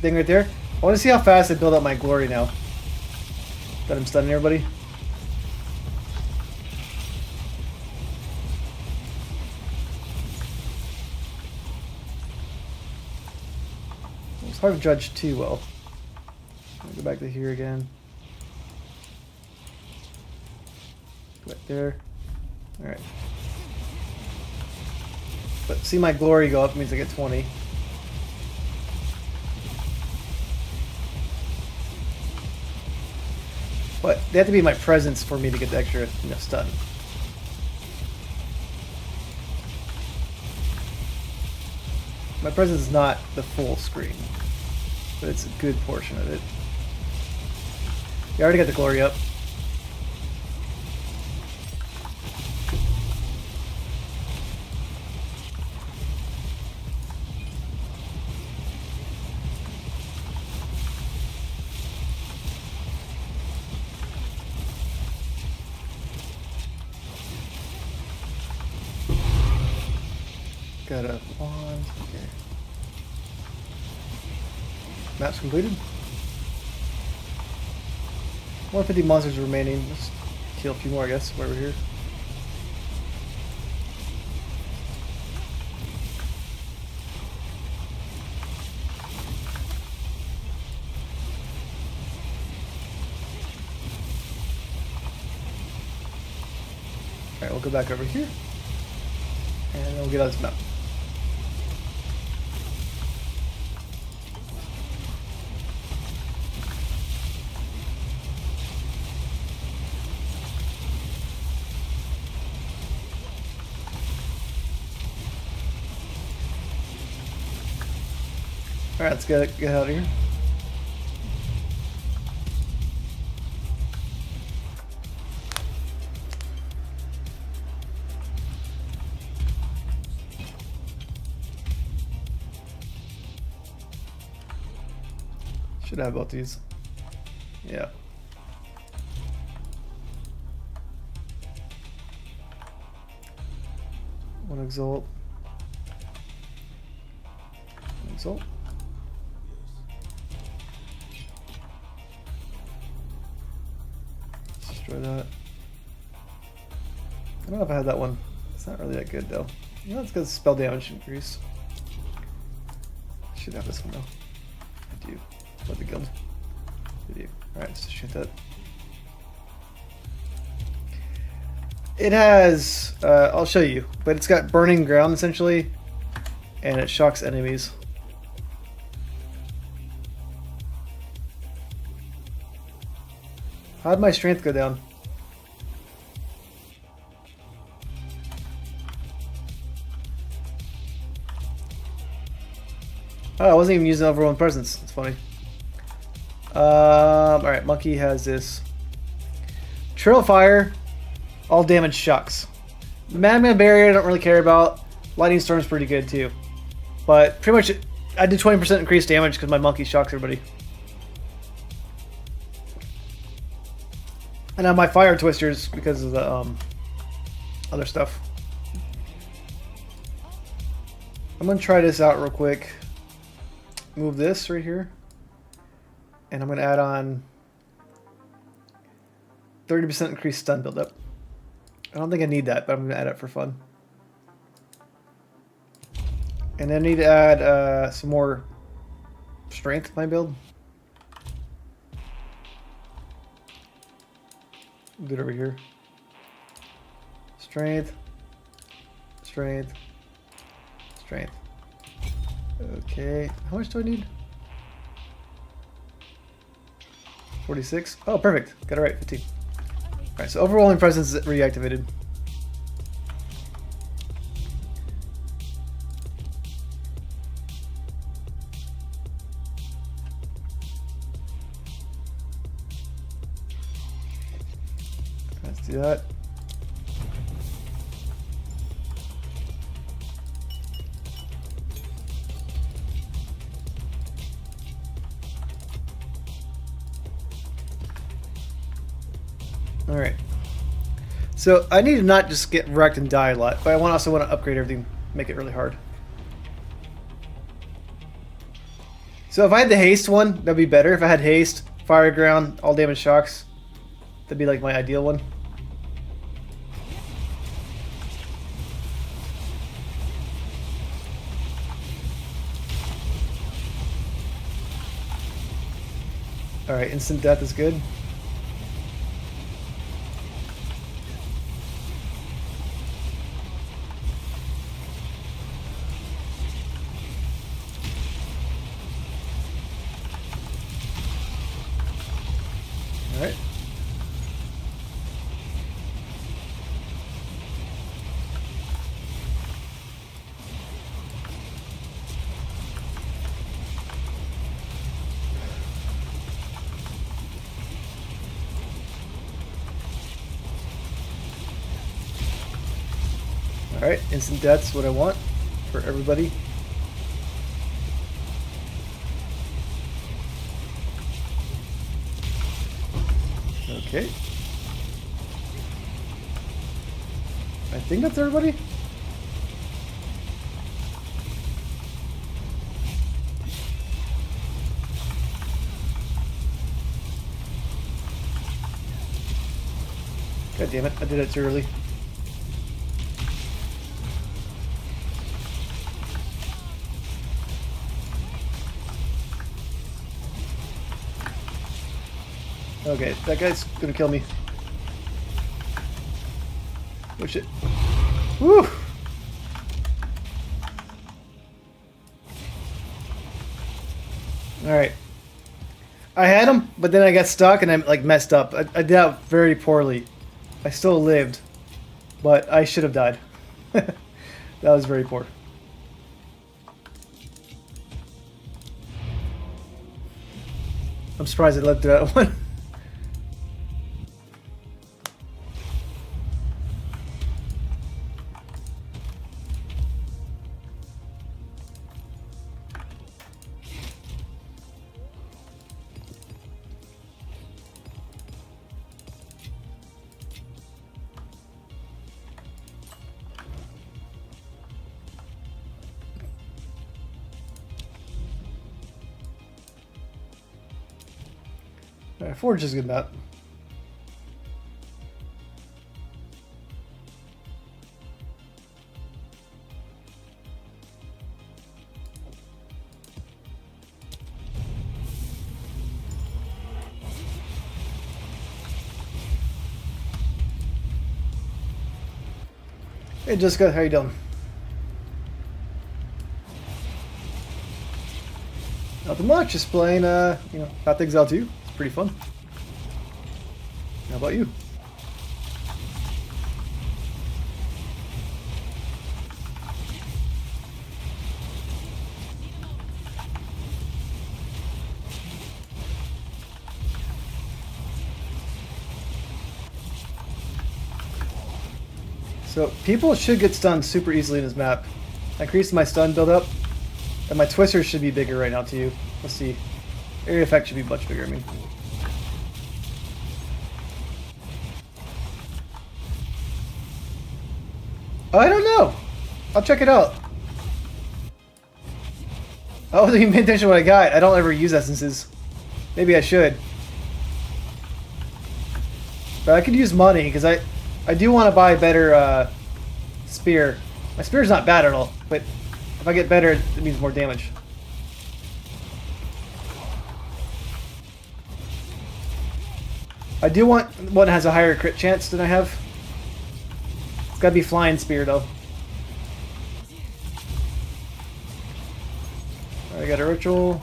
thing right there. I want to see how fast I build up my glory now that I'm stunning everybody. It's hard to judge too well. I'll go back to here again. Go back there. Alright. But see my glory go up means I get 20. But they have to be my presence for me to get the extra, stun. My presence is not the full screen, but it's a good portion of it. You already got the glory up. Got a wand. Okay. Map's completed. 150 monsters remaining. Let's kill a few more, I guess, while we're here. Alright, we'll go back over here. And then we'll get out this map. Alright, let's get out of here. Should have both these. Yeah. One exalt. One exalt. Destroy that. I don't know if I had that one. It's not really that good though. You know, it's because spell damage increase. Should have this one though. I do. What the guild? I do. Alright, let's just shoot that. It has, I'll show you, but it's got burning ground essentially, and it shocks enemies. How'd my strength go down? Oh, I wasn't even using overwhelming presence. That's funny. Alright, monkey has this. Trail of Fire, all damage shocks. Madman Barrier I don't really care about. Lightning Storm's pretty good too. But pretty much I did 20% increased damage because my monkey shocks everybody. And now my Fire Twisters because of the other stuff. I'm gonna try this out real quick. Move this right here. And I'm gonna add on 30% increased stun buildup. I don't think I need that, but I'm going to add it for fun. And then I need to add some more strength to my build. Do it over here. Strength. Strength. Strength. Okay. How much do I need? 46? Oh, perfect. Got it right. 15. Alright, so overwhelming presence is reactivated. Let's do that. Alright. So I need to not just get wrecked and die a lot, but I also want to upgrade everything, make it really hard. So if I had the haste one, that'd be better. If I had haste, fire ground, all damage shocks, that'd be like my ideal one. Alright, instant death is good. Alright. Alright, instant death's what I want for everybody. Okay. I think that's everybody. God damn it, I did it too early. Okay, that guy's gonna kill me. Oh shit. Woo! Alright. I had him, but then I got stuck and I like messed up. I did that very poorly. I still lived, but I should have died. That was very poor. I'm surprised I lived through that one. Forge is a good map. Hey Jessica, how you doing? Nothing much, just playing Path Exile 2. It's pretty fun. How about you? So people should get stunned super easily in this map. I increased my stun build up, and my twisters should be bigger right now too. Let's see. Area effect should be much bigger, I mean. I don't know. I'll check it out. I wasn't even paying attention to what I got. I don't ever use essences. Maybe I should. But I could use money because I I do want to buy a better spear. My spear's not bad at all, but if I get better, it means more damage. I do want one that has a higher crit chance than I have. It's gotta be flying spear though. I got a ritual.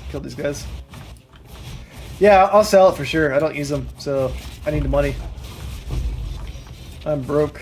Kill these guys. Yeah, I'll sell it for sure. I don't use them, so I need the money. I'm broke.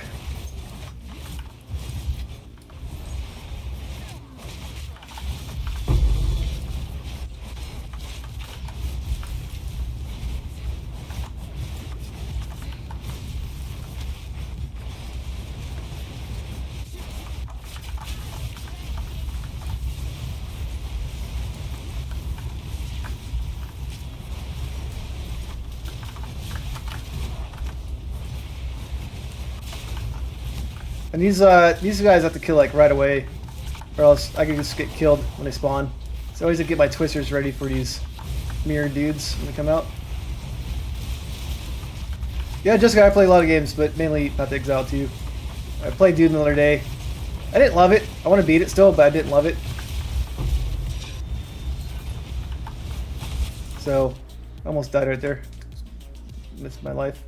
And these guys have to kill like right away, or else I can just get killed when they spawn. So I always have to get my twisters ready for these mirror dudes when they come out. Yeah, Jessica, I play a lot of games, but mainly not the Exile 2. I played Dude the other day. I didn't love it. I want to beat it still, but I didn't love it. So, I almost died right there. Missed my life.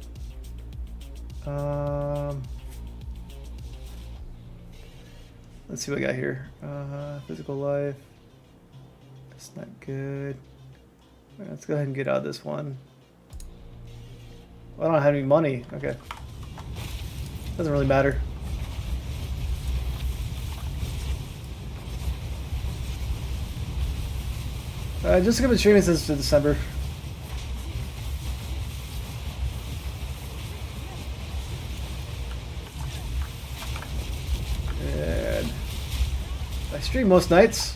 Let's see what I got here. Physical life. That's not good. All right, let's go ahead and get out of this one. Well, I don't have any money. Okay. Doesn't really matter. Just gonna be streaming since December. And I stream most nights.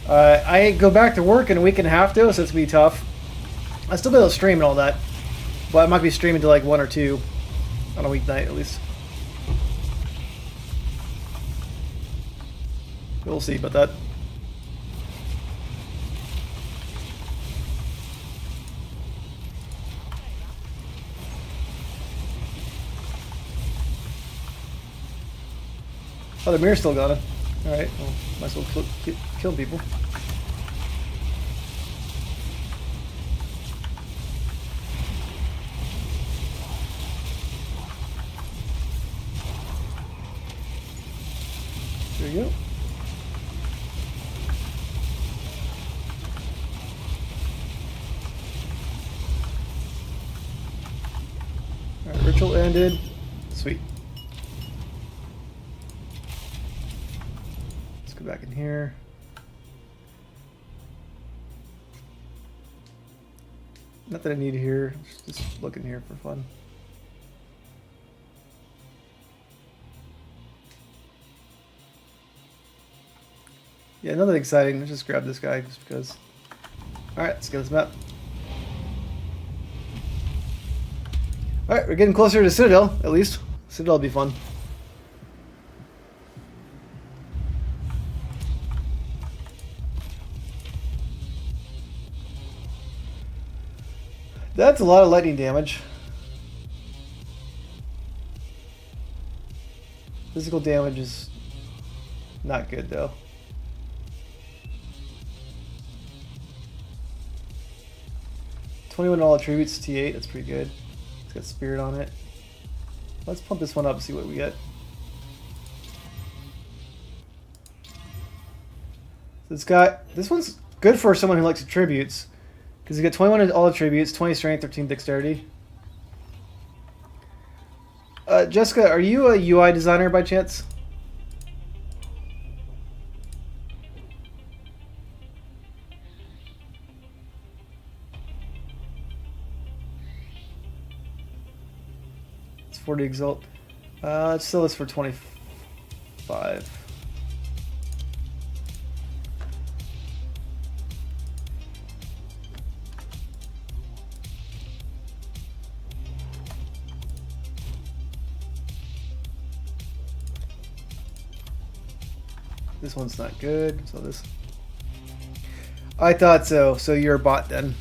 I go back to work in a week and a half though, so it's gonna be tough. I still be able to stream and all that, but I might be streaming to like 1 or 2 on a weeknight at least. We'll see about that. Oh, the mirror's still got it. Alright, well, might as well kill people. There you go. Alright, ritual ended. Sweet. Go back in here. Not that I need here, just looking here for fun. Yeah, nothing exciting. Let's just grab this guy just because. Alright, let's get this map. Alright, we're getting closer to Citadel, at least. Citadel will be fun. That's a lot of lightning damage. Physical damage is not good though. $21 all attributes, T8, that's pretty good. It's got spirit on it. Let's pump this one up and see what we get. So this one's good for someone who likes attributes. Because you get 21 in all attributes, 20 strength, 13 dexterity. Jessica, are you a UI designer by chance? 40 exalt. Let's sell this for 25. This one's not good, so this... I thought so. So you're a bot then.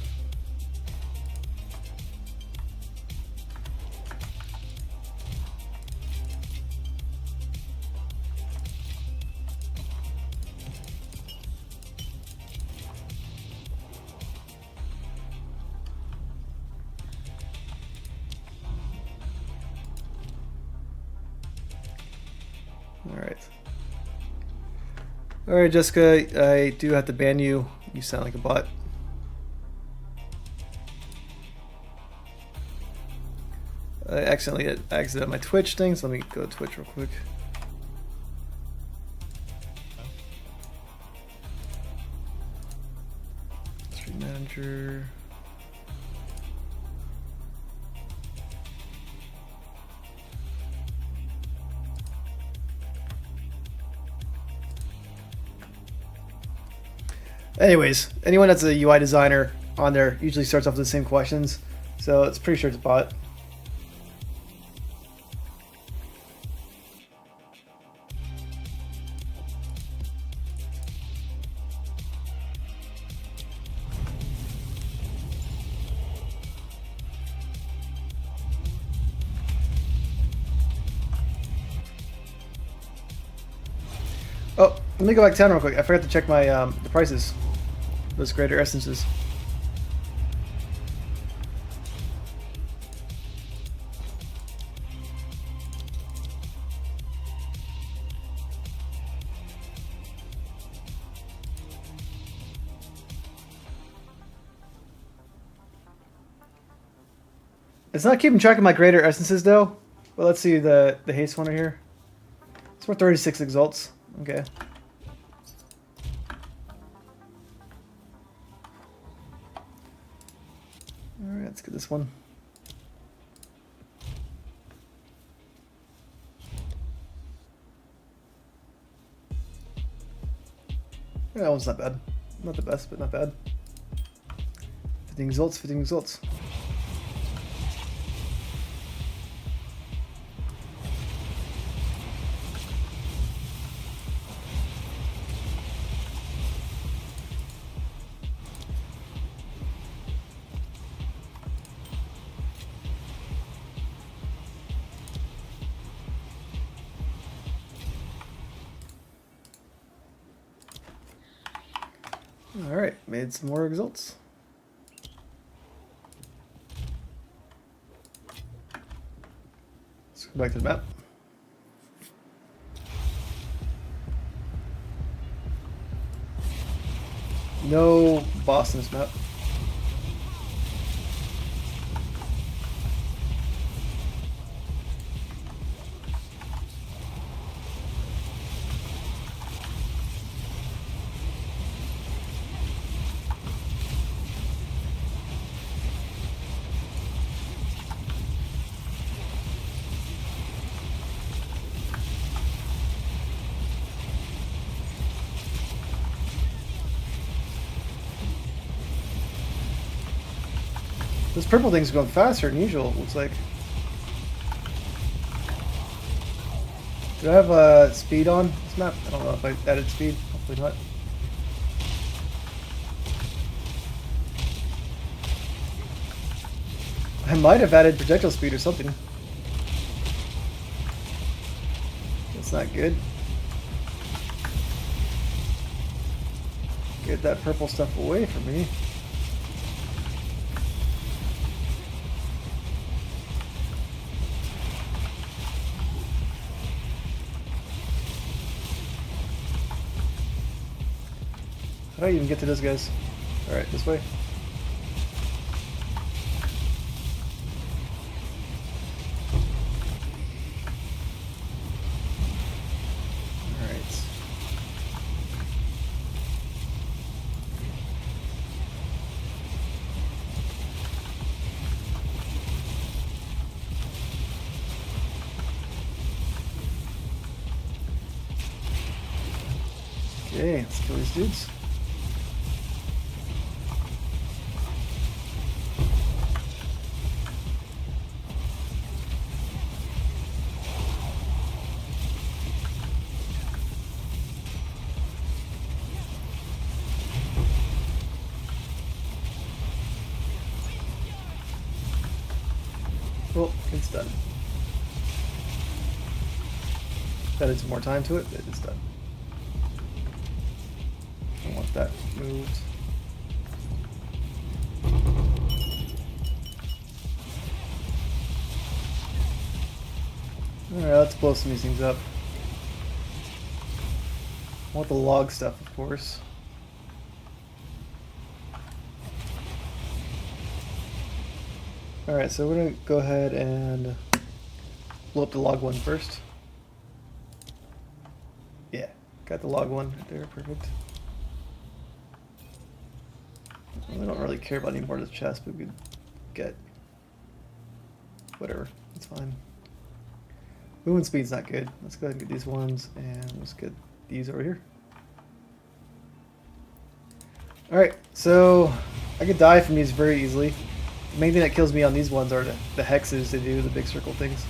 Alright, Jessica, I do have to ban you. You sound like a bot. I accidentally exited my Twitch thing, so let me go to Twitch real quick. Stream manager. Anyways, anyone that's a UI designer on there usually starts off with the same questions, so it's pretty sure it's a bot. Oh, let me go back to town real quick. I forgot to check my the prices. Those greater essences. It's not keeping track of my greater essences though. Well, let's see the haste one right here. It's worth 36 exalts. Okay. Alright, let's get this one. Yeah, that one's not bad. Not the best, but not bad. 15 exalts, 15 exalts. Alright, made some more exalts. Let's go back to the map. No boss in this map. This purple thing's going faster than usual, it looks like. Do I have speed on this map? I don't know if I added speed. Hopefully not. I might have added projectile speed or something. That's not good. Get that purple stuff away from me. How do I even get to those guys? Alright, this way. Alright. Okay, let's kill these dudes. Well, it's done. Added some more time to it, but it's done. I want that moved. Alright, let's blow some of these things up. I want the log stuff, of course. Alright, so we're going to go ahead and blow up the log one first. Yeah, got the log one right there, perfect. I don't really care about any more of the chest, but we could get whatever, it's fine. Movement speed's not good. Let's go ahead and get these ones, and let's get these over here. Alright, so I could die from these very easily. The main thing that kills me on these ones are the hexes to do the big circle things.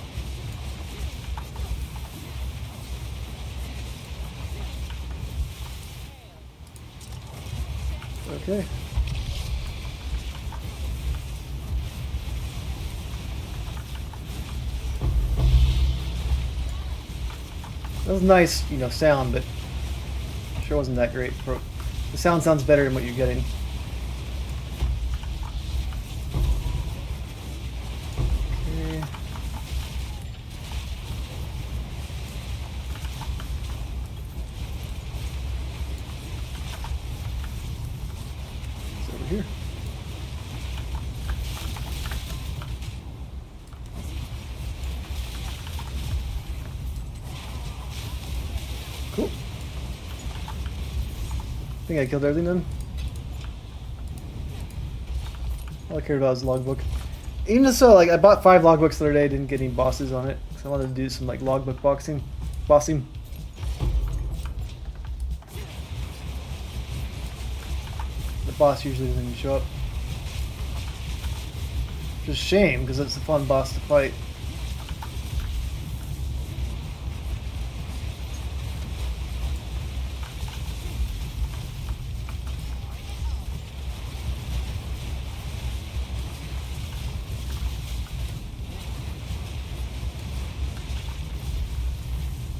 Okay. That was nice, sound, but sure wasn't that great. The sound sounds better than what you're getting. Okay. It's over here. Cool. I think I killed everything then. All I cared about was logbook. Even so, I bought 5 logbooks the other day, didn't get any bosses on it. So I wanted to do some logbook bossing. The boss usually doesn't even show up. Which is a shame, because it's a fun boss to fight.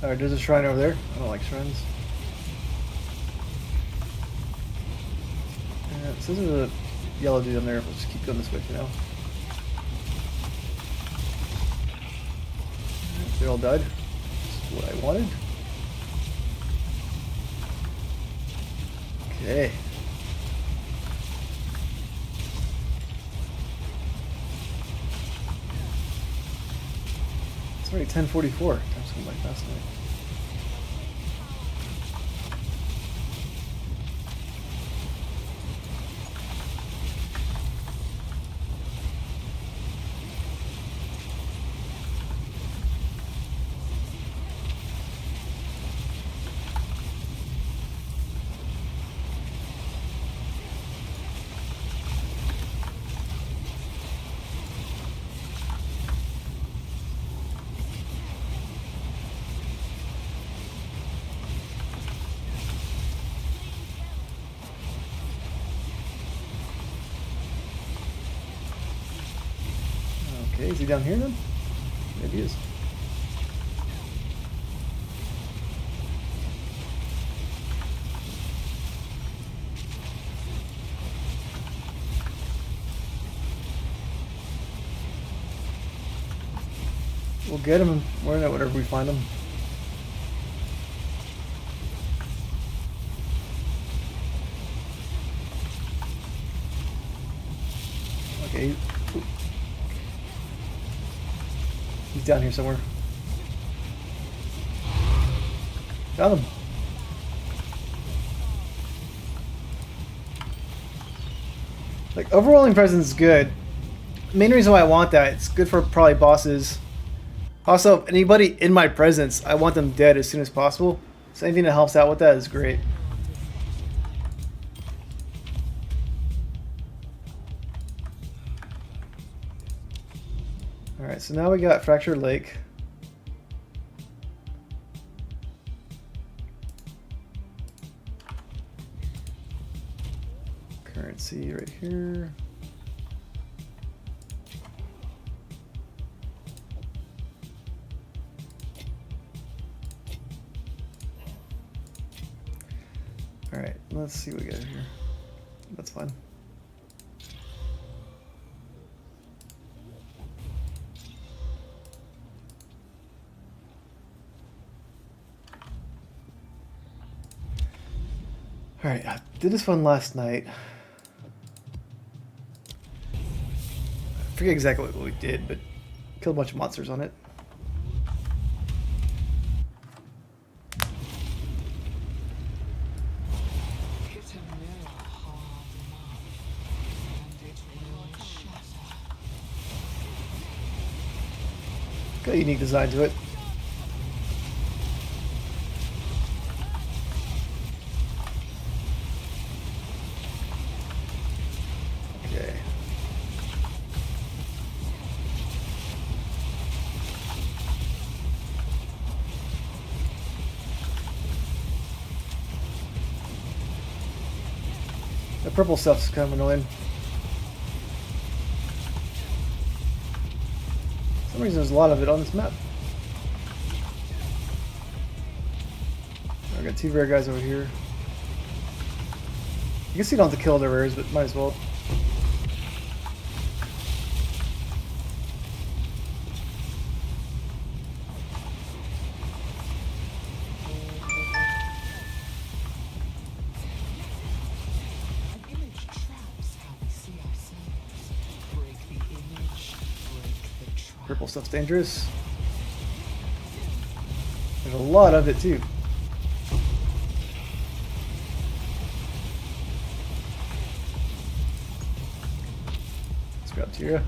Alright, there's a shrine over there. I don't like shrines. So there's a yellow dude on there. Let's just keep going this way for now. They all died. That's what I wanted. Okay. It's already 10:44. Time's going by fast now. Okay, is he down here then? Maybe he is. We'll get him. We're in whenever we find him. Okay. He's down here somewhere. Found him. Overwhelming presence is good. Main reason why I want that, it's good for probably bosses. Also, anybody in my presence, I want them dead as soon as possible. So anything that helps out with that is great. Alright, so now we got Fractured Lake. Currency right here. Alright, let's see what we got here. That's fine. Alright, I did this one last night. I forget exactly what we did, but killed a bunch of monsters on it. Got a unique design to it. Okay. The purple stuff's kind of annoying. For some reason there's a lot of it on this map. I got two rare guys over here. I guess you don't have to kill the rares, but might as well. Purple stuff's dangerous. There's a lot of it too. Let's grab Tira.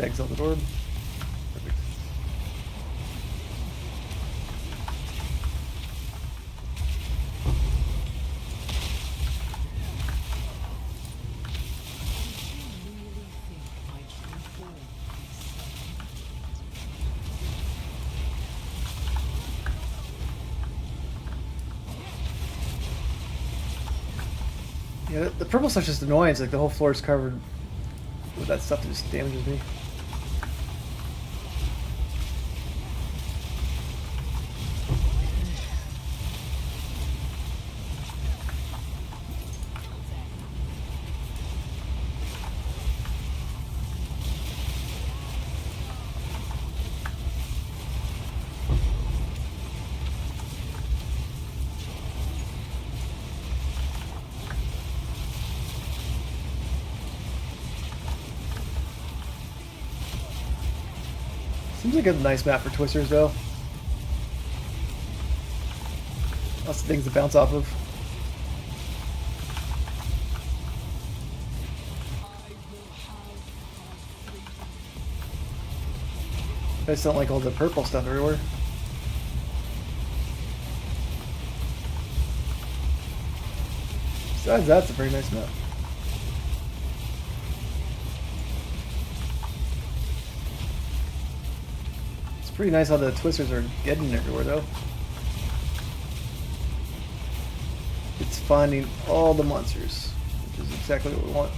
Exile the orb. Perfect. Yeah, the purple stuff's just annoying. It's like the whole floor is covered with that stuff that just damages me. Seems like a nice map for twisters, though. Lots of things to bounce off of. I just don't like all the purple stuff everywhere. Besides that, it's a very nice map. Pretty nice how the twisters are getting everywhere though. It's finding all the monsters, which is exactly what we want.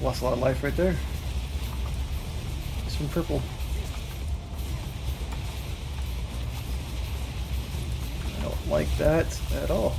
Lost a lot of life right there. From purple. I don't like that at all.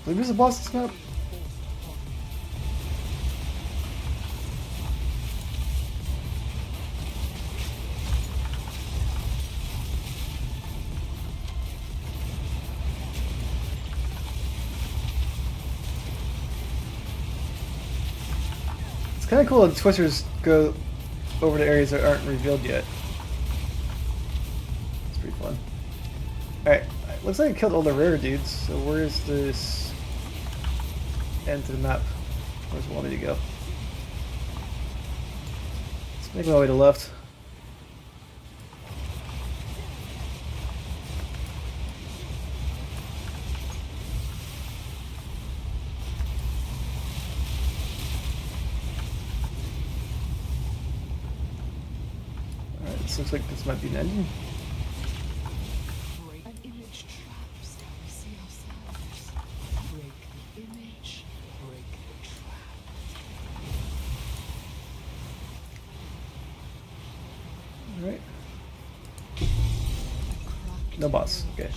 Maybe there's a boss that's not. It's kind of cool that twisters go over to areas that aren't revealed yet. It's pretty fun. Alright, looks like I killed all the rare dudes, so where is this end to the map? Where's it want me to go? Let's make my way to left. Alright, this looks like this might be an ending. Alright. No boss, okay.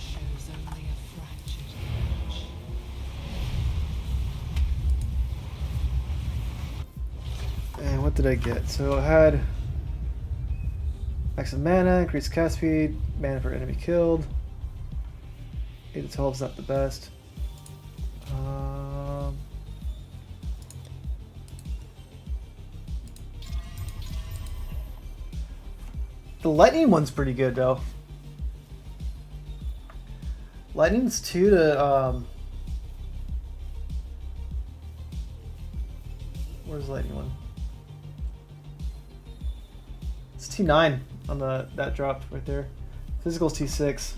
And what did I get? So I had max of mana, increased cast speed, mana for enemy killed. 8 to 12 is not the best. The lightning one's pretty good though. Lightning's 2 to where's the lightning one? It's T9 on that drop right there. Physical's T6.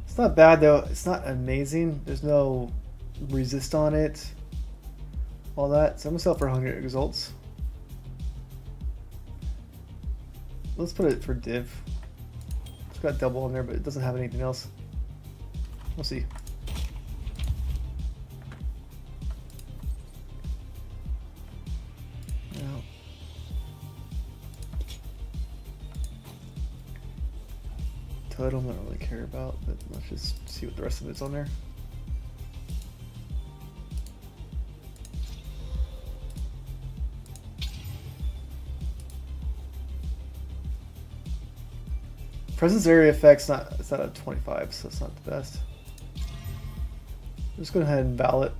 It's not bad though. It's not amazing. There's no resist on it. All that. So I'm gonna sell for 100 exalts. Let's put it for div. It's got double on there, but it doesn't have anything else. We'll see. Now, totem I don't really care about, but let's just see what the rest of it's on there. Presence area effect's not, it's not a 25, so it's not the best. I'm just going ahead and ballot.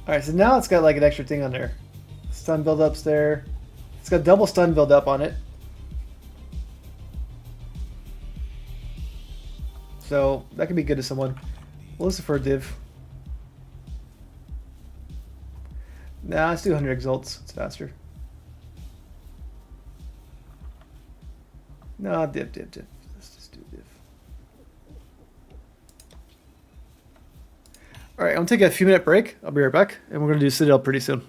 Alright, so now it's got like an extra thing on there. Stun build-up's there. It's got double stun build-up on it. So that could be good to someone. We'll listen for a div. Nah, let's do 100 exalts. It's faster. No, div. Let's just do div. Alright, I'm gonna take a few minute break. I'll be right back, and we're gonna do Citadel pretty soon.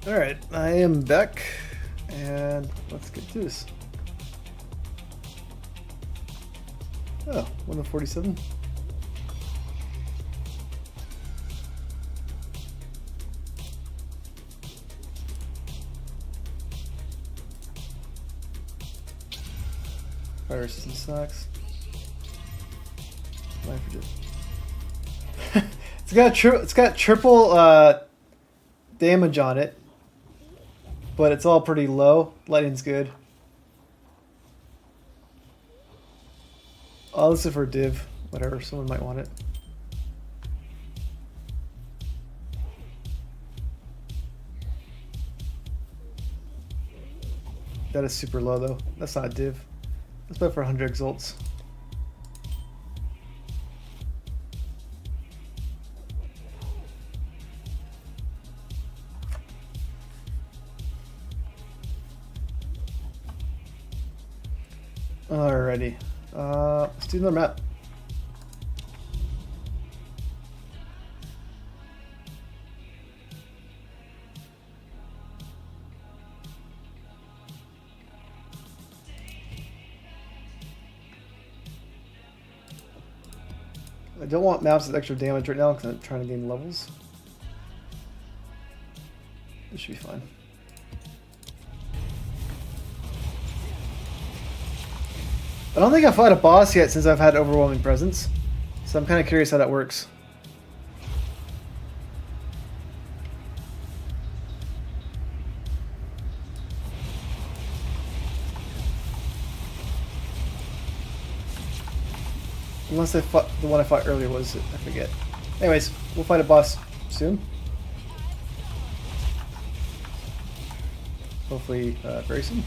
Alright, I am back, and let's get to this. Oh, 1 of 47. Fire resistance sucks. Life for it's got triple damage on it, but it's all pretty low. Lightning's good. I'll listen for a div, whatever. Someone might want it. That is super low though. That's not a div. Let's bet for 100 exalts. Alrighty. Let's do another map. I don't want maps with extra damage right now because I'm trying to gain levels. This should be fine. I don't think I've fought a boss yet since I've had overwhelming presence, so I'm kind of curious how that works. Unless I fought, the one I fought earlier was, I forget. Anyways, we'll fight a boss soon. Hopefully very soon.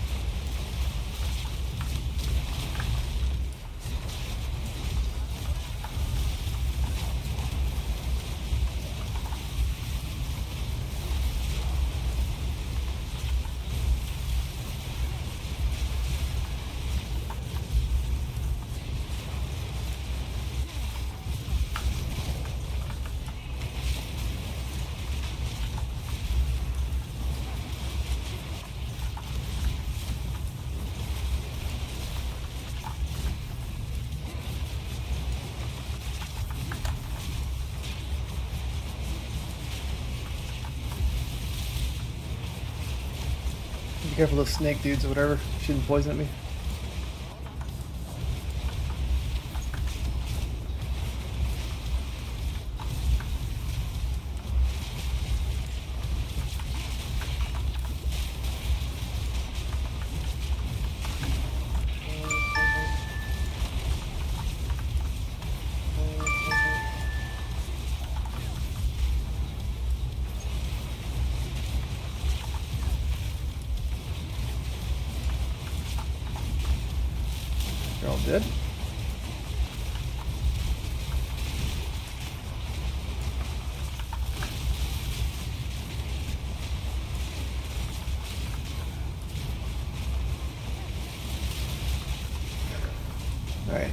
Be careful of those snake dudes or whatever, shooting poison at me. They're all dead. Alright.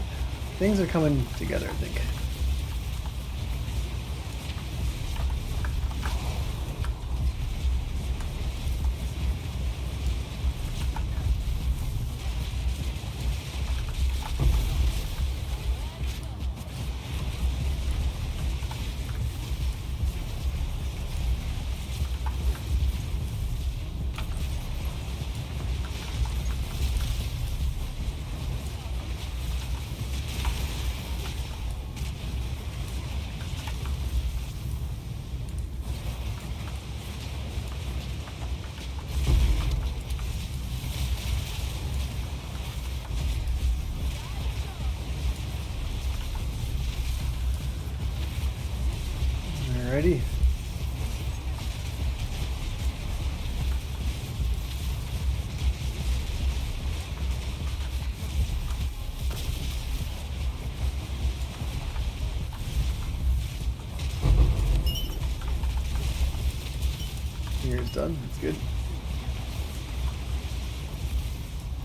Things are coming together, I think. Alrighty. Here's done. That's good.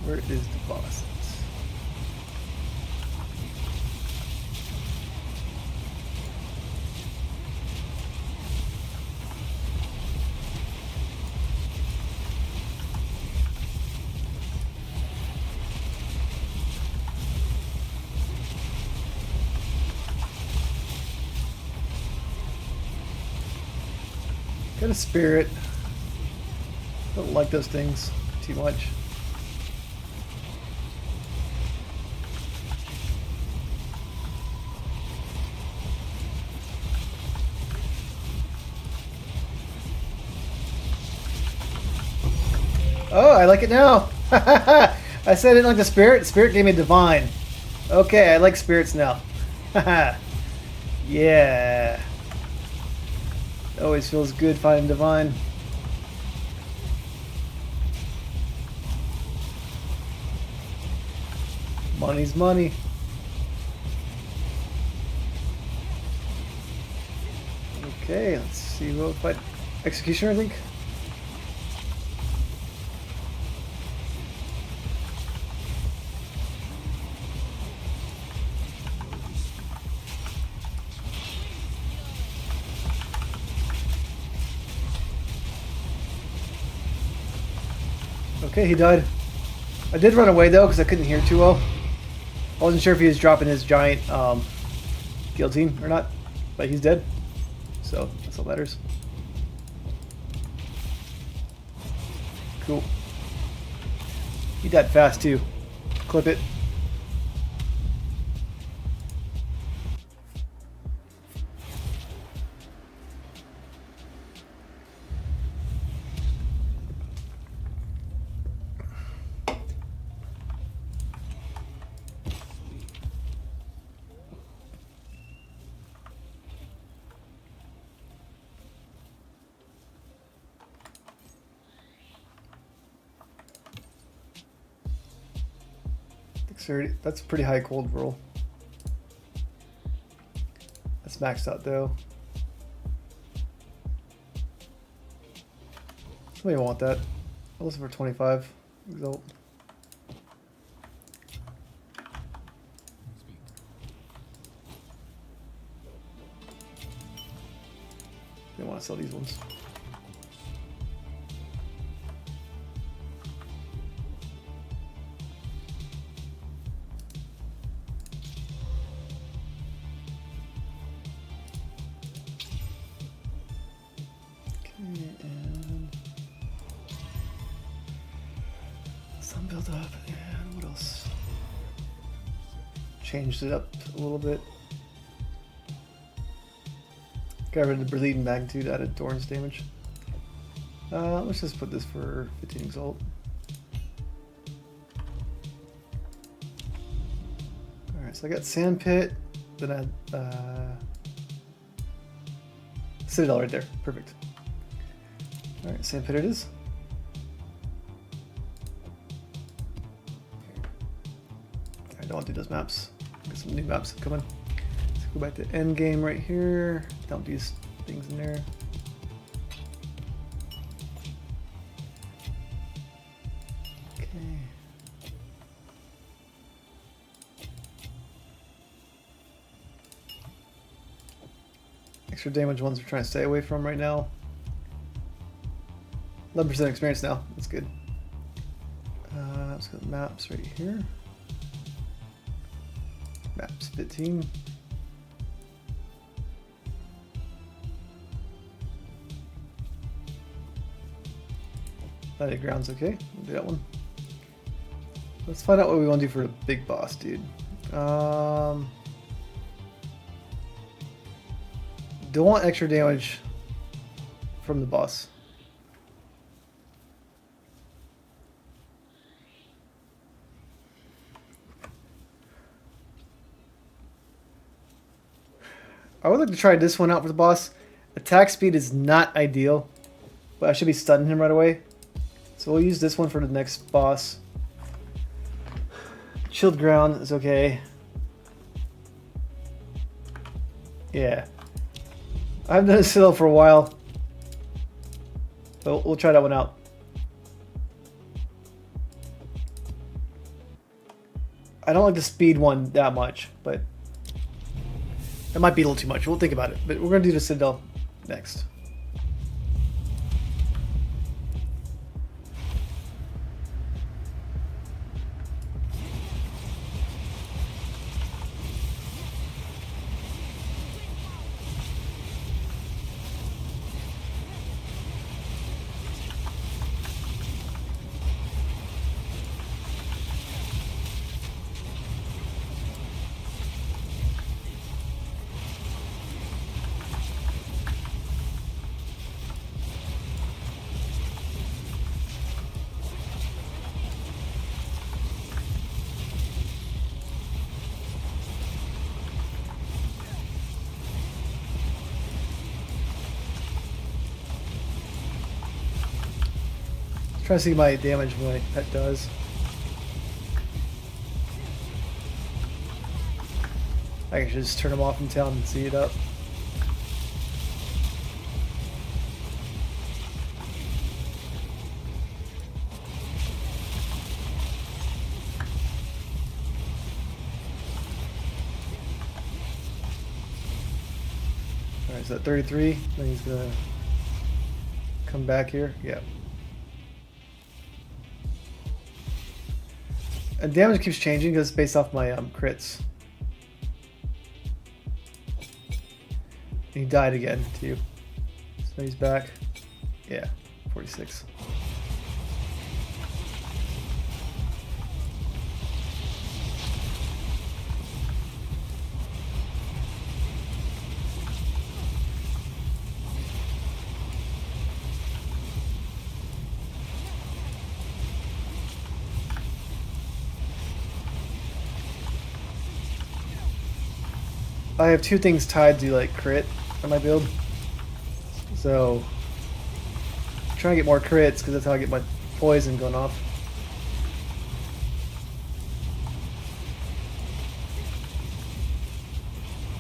Where is the boss? Got a spirit. Don't like those things too much. Oh, I like it now. I said I didn't like the spirit. Spirit gave me divine. Okay, I like spirits now. Yeah. Always feels good finding divine. Money's money. Okay, let's see what fight. Executioner, I think. Okay, he died. I did run away though because I couldn't hear too well. I wasn't sure if he was dropping his giant guillotine or not, but he's dead. So that's all that matters. Cool. He died fast too. Clip it. That's a pretty high cold roll. That's maxed out though. Somebody want that. I'll listen for 25. Exalt. They want to sell these ones. And some build up, and what else? Changed it up a little bit. Got rid of the bleeding magnitude, added Dorn's damage. Let's just put this for 15 exalt. Alright, so I got Sandpit, then I Citadel right there. Perfect. Alright, Sandpit it is. I don't want to do those maps. Got some new maps coming. Let's go back to end game right here. Dump these things in there. Okay. Extra damage ones we're trying to stay away from right now. 11% experience now. That's good. Let's go to maps right here. Maps 15. Planet ground's okay. We'll do that one. Let's find out what we want to do for the big boss, dude. Don't want extra damage from the boss. I would like to try this one out for the boss. Attack speed is not ideal, but I should be stunning him right away. So we'll use this one for the next boss. Chilled ground is okay. Yeah. I haven't done a citadel for a while, but we'll try that one out. I don't like the speed one that much, but that might be a little too much. We'll think about it, but we're going to do the citadel next. Trying to see my damage when my pet does. I can just turn him off in town and see it up. Alright, so at 33, then he's gonna come back here. Yeah. And damage keeps changing because it's based off my crits. He died again too. So he's back. Yeah, 46. I have two things tied to like crit on my build, so I'm trying to get more crits because that's how I get my poison going off.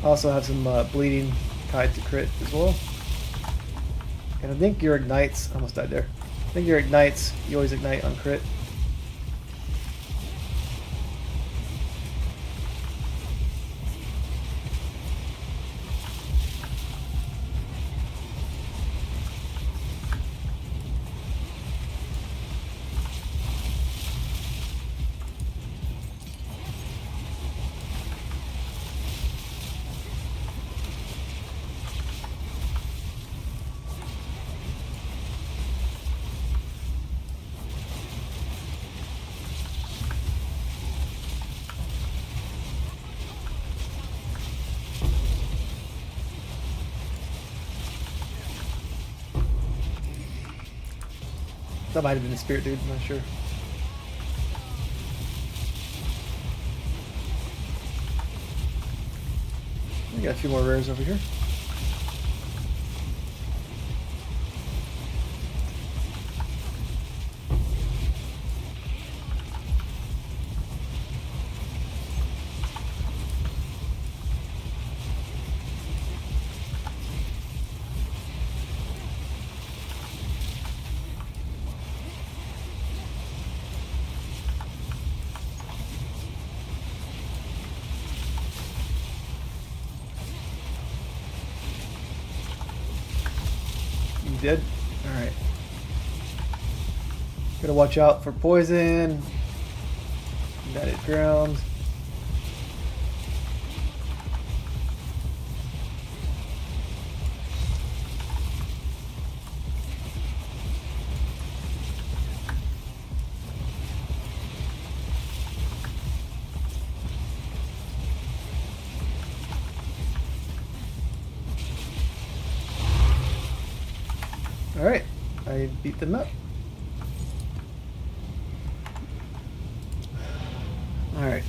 I also have some bleeding tied to crit as well, and I think your ignites. I almost died there. I think your ignites. You always ignite on crit. That might have been a spirit dude, I'm not sure. We got a few more rares over here. You did? Alright. Gotta watch out for poison. United ground. Alright, I beat them up. Alright,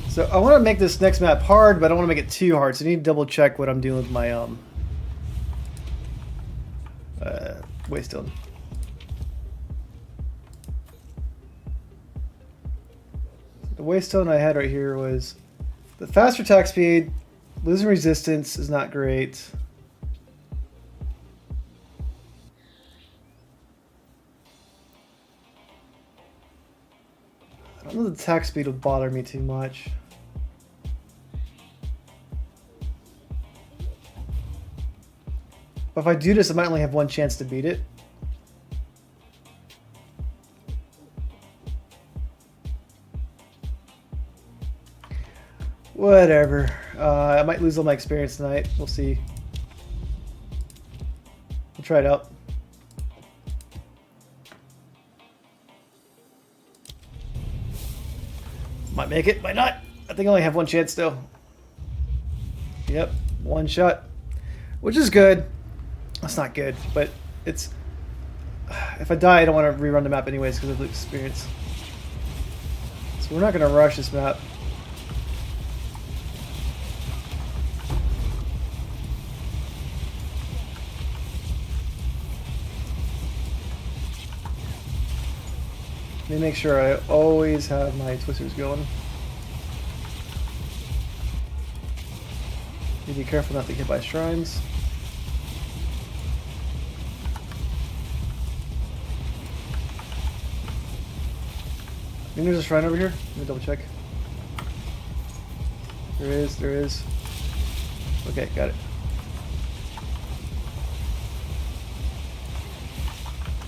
so I want to make this next map hard, but I don't want to make it too hard, so I need to double check what I'm doing with my waystone. The waystone I had right here was the faster attack speed, losing resistance is not great. I don't know the attack speed would bother me too much. But if I do this, I might only have one chance to beat it. Whatever. I might lose all my experience tonight. We'll see. We'll try it out. Might make it, might not. I think I only have one chance still. Yep, one shot. Which is good. That's not good, but it's... If I die, I don't want to rerun the map anyways because of the experience. So we're not going to rush this map. Let me make sure I always have my twisters going. Need to be careful not to get hit by shrines. I think there's a shrine over here. Let me double check. There is. Okay, got it.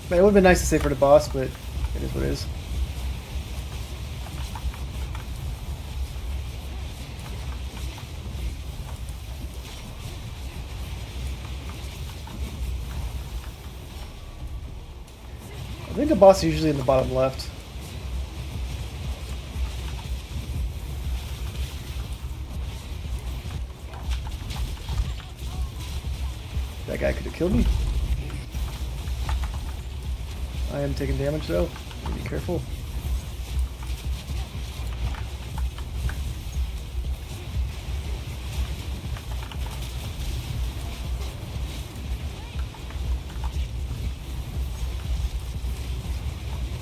Man, it would have been nice to save for the boss, but it is what it is. I think the boss is usually in the bottom left. That guy could have killed me. I am taking damage though. Be careful.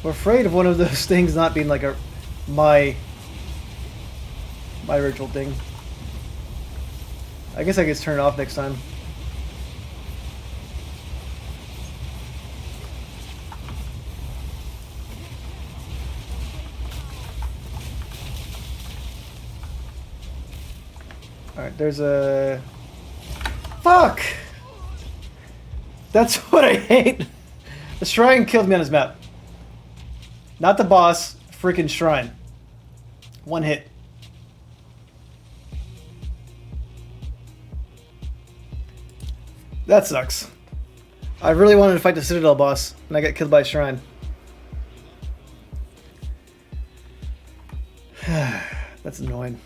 I'm afraid of one of those things not being like my ritual thing. I guess I get to turn it off next time. Alright, there's a... Fuck! That's what I hate! The shrine killed me on this map. Not the boss, freaking shrine. One hit. That sucks. I really wanted to fight the Citadel boss, and I got killed by a shrine. That's annoying.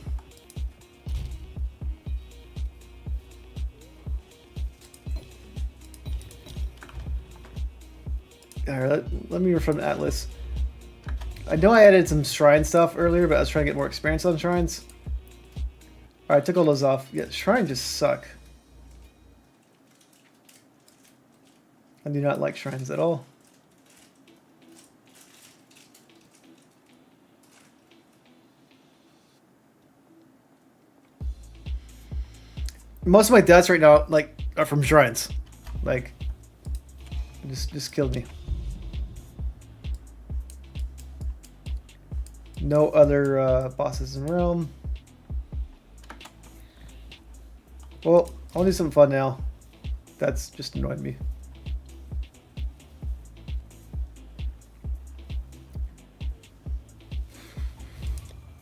Alright, let me refresh Atlas. I know I added some shrine stuff earlier, but I was trying to get more experience on shrines. Alright, I took all those off. Yeah, shrines just suck. I do not like shrines at all. Most of my deaths right now, like, are from shrines. Like, just killed me. No other bosses in Realm. Well, I'll do something fun now. That's just annoyed me.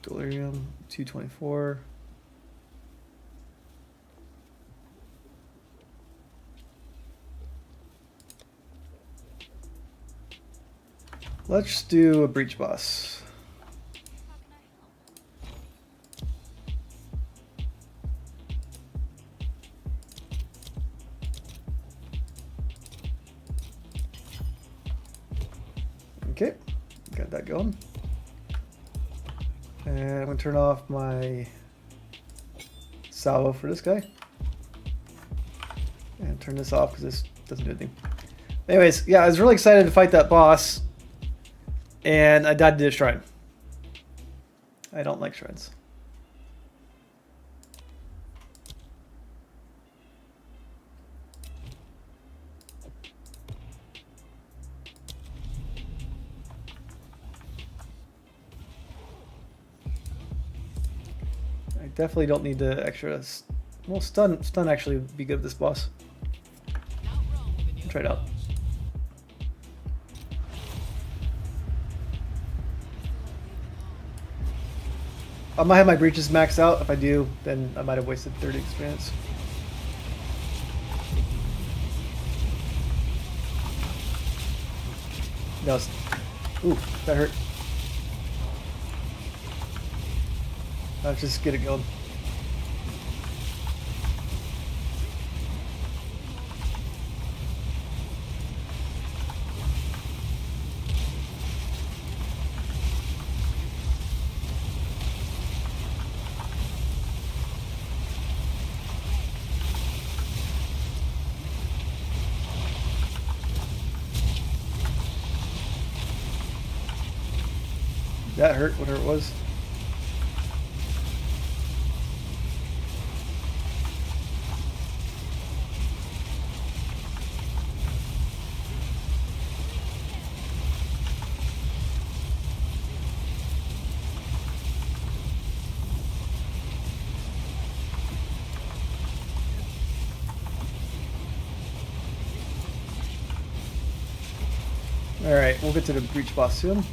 Delirium, 224. Let's do a breach boss. Okay, got that going. And I'm gonna turn off my salvo for this guy. And turn this off because this doesn't do anything. Anyways, yeah, I was really excited to fight that boss. And I died to the shrine. I don't like shrines. I definitely don't need the extra... Well, stun actually would be good with this boss. Try it out. I might have my breaches maxed out. If I do, then I might have wasted 30 experience. No, ooh, that hurt. Let's just get it going. That hurt, whatever it was. Alright, we'll get to the breach boss soon.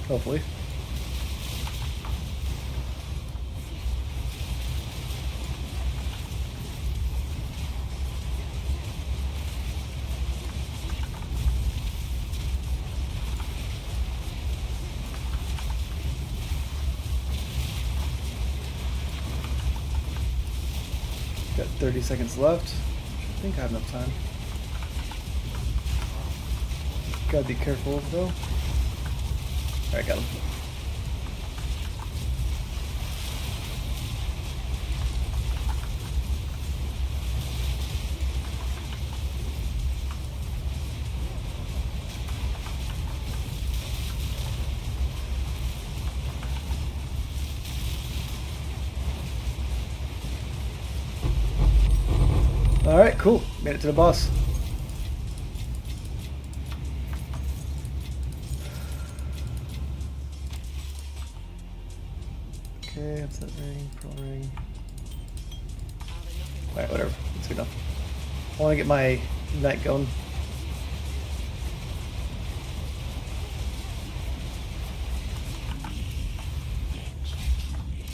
Hopefully. Got 30 seconds left. I think I have enough time. Gotta be careful though. Alright, got him. Alright, cool. Made it to the boss. Okay, what's that ring? Pearl ring. Alright, whatever. That's good enough. I want to get my knight going.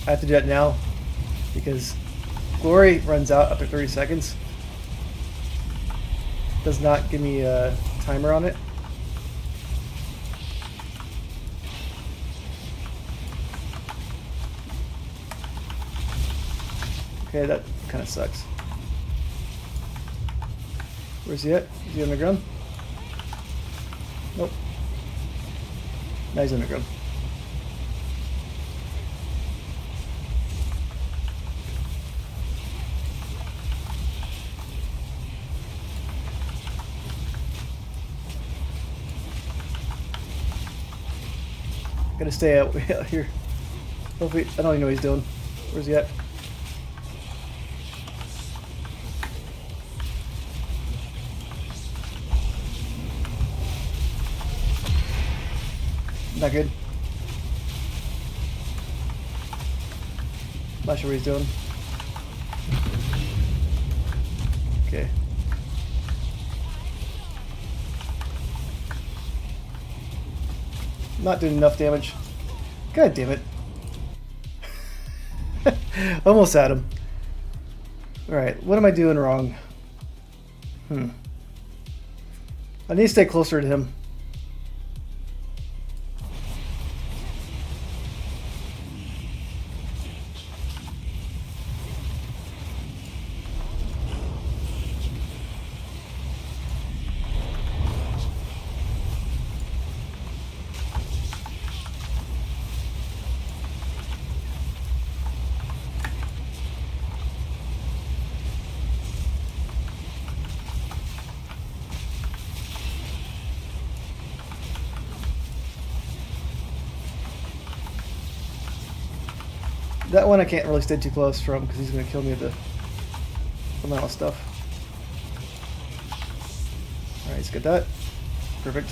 I have to do that now because glory runs out after 30 seconds. Does not give me a timer on it. Okay, that kind of sucks. Where's he at? Is he underground? Nope. Now he's underground. Gotta stay out here. Hopefully, I don't even know what he's doing. Where's he at? Not good. Not sure what he's doing. Okay. Not doing enough damage. God damn it. Almost had him. Alright, what am I doing wrong? I need to stay closer to him. That one I can't really stay too close from because he's going to kill me with the amount of stuff. Alright, let's get that. Perfect.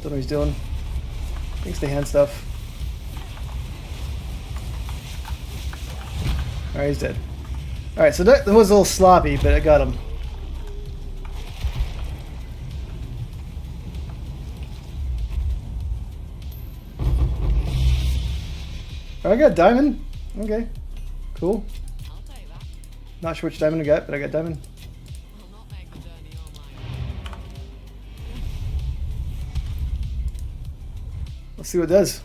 Don't know what he's doing. Thanks to hand stuff. Alright, he's dead. Alright, so that was a little sloppy, but I got him. Oh, I got diamond. Okay, cool. Not sure which diamond I got, but I got diamond. Let's see what it does.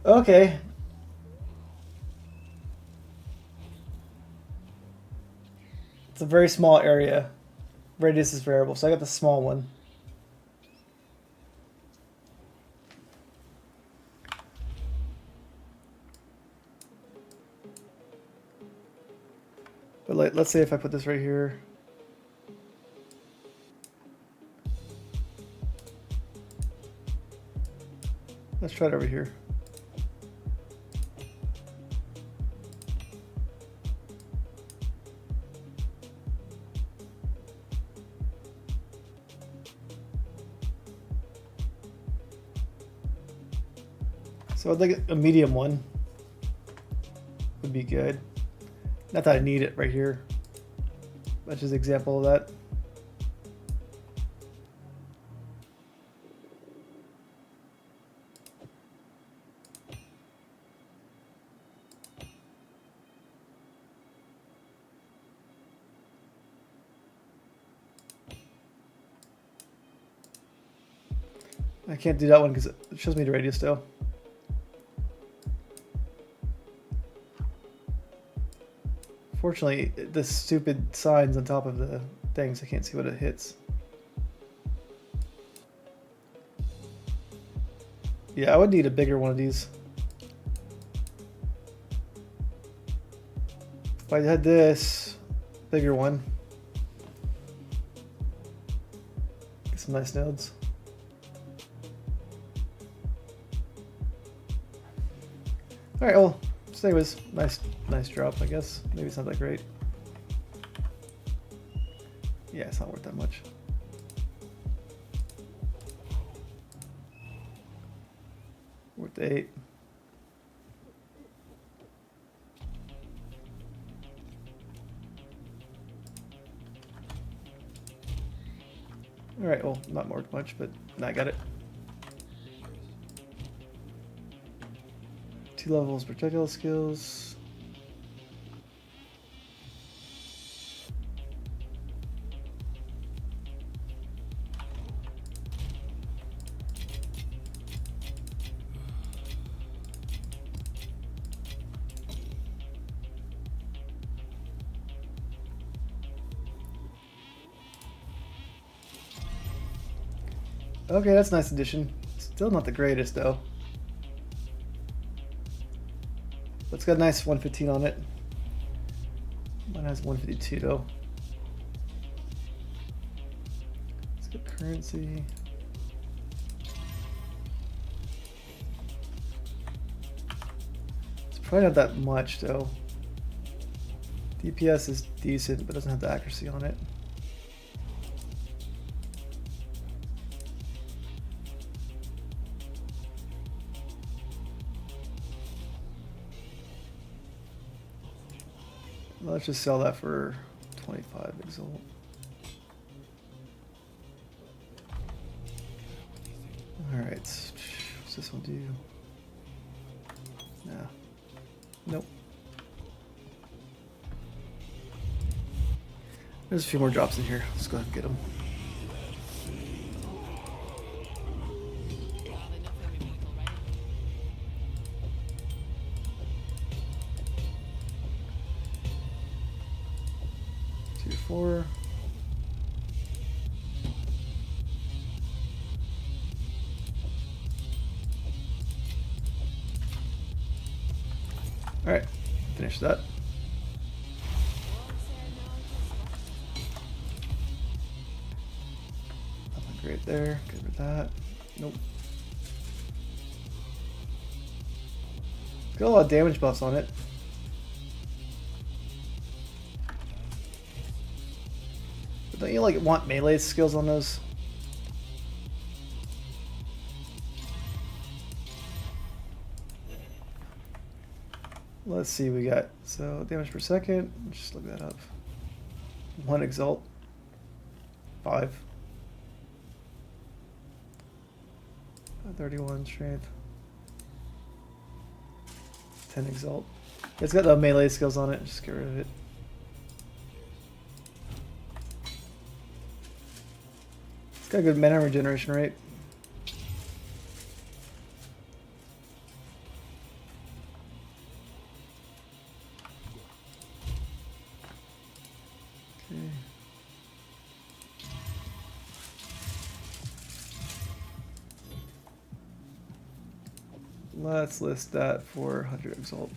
Okay. It's a very small area. radius is variable, so I got the small one. But like, let's say if I put this right here. Let's try it over here. So I'd like a medium one would be good. Not that I need it right here. That's just an example of that. I can't do that one because it shows me the radius though. Fortunately, the stupid signs on top of the things, I can't see what it hits. Yeah, I would need a bigger one of these. If I had this bigger one, get some nice nodes. All right, well, so anyways, nice drop, I guess. Maybe it's not that great. Yeah, it's not worth that much. Worth 8. All right, well, not worth much, but I got it. 2 levels projectile skills. Okay, that's a nice addition. Still not the greatest though. But it's got a nice 115 on it. Mine has 152 though. Let's get currency. It's probably not that much though. DPS is decent, but doesn't have the accuracy on it. Let's just sell that for 25 Exalt. Alright, what's this one do? Nah. Nope. There's a few more drops in here. Let's go ahead and get them. Four. All right, finish that. Nothing great there. Good with that. Nope. Got a lot of damage buffs on it. Don't you like want melee skills on those? Let's see, we got so damage per second. Just look that up. 1 Exalt. 5. 31 strength. 10 Exalt. It's got the melee skills on it. Just get rid of it. It's got a good mana regeneration rate. Okay. let's list that for 100 Exalt.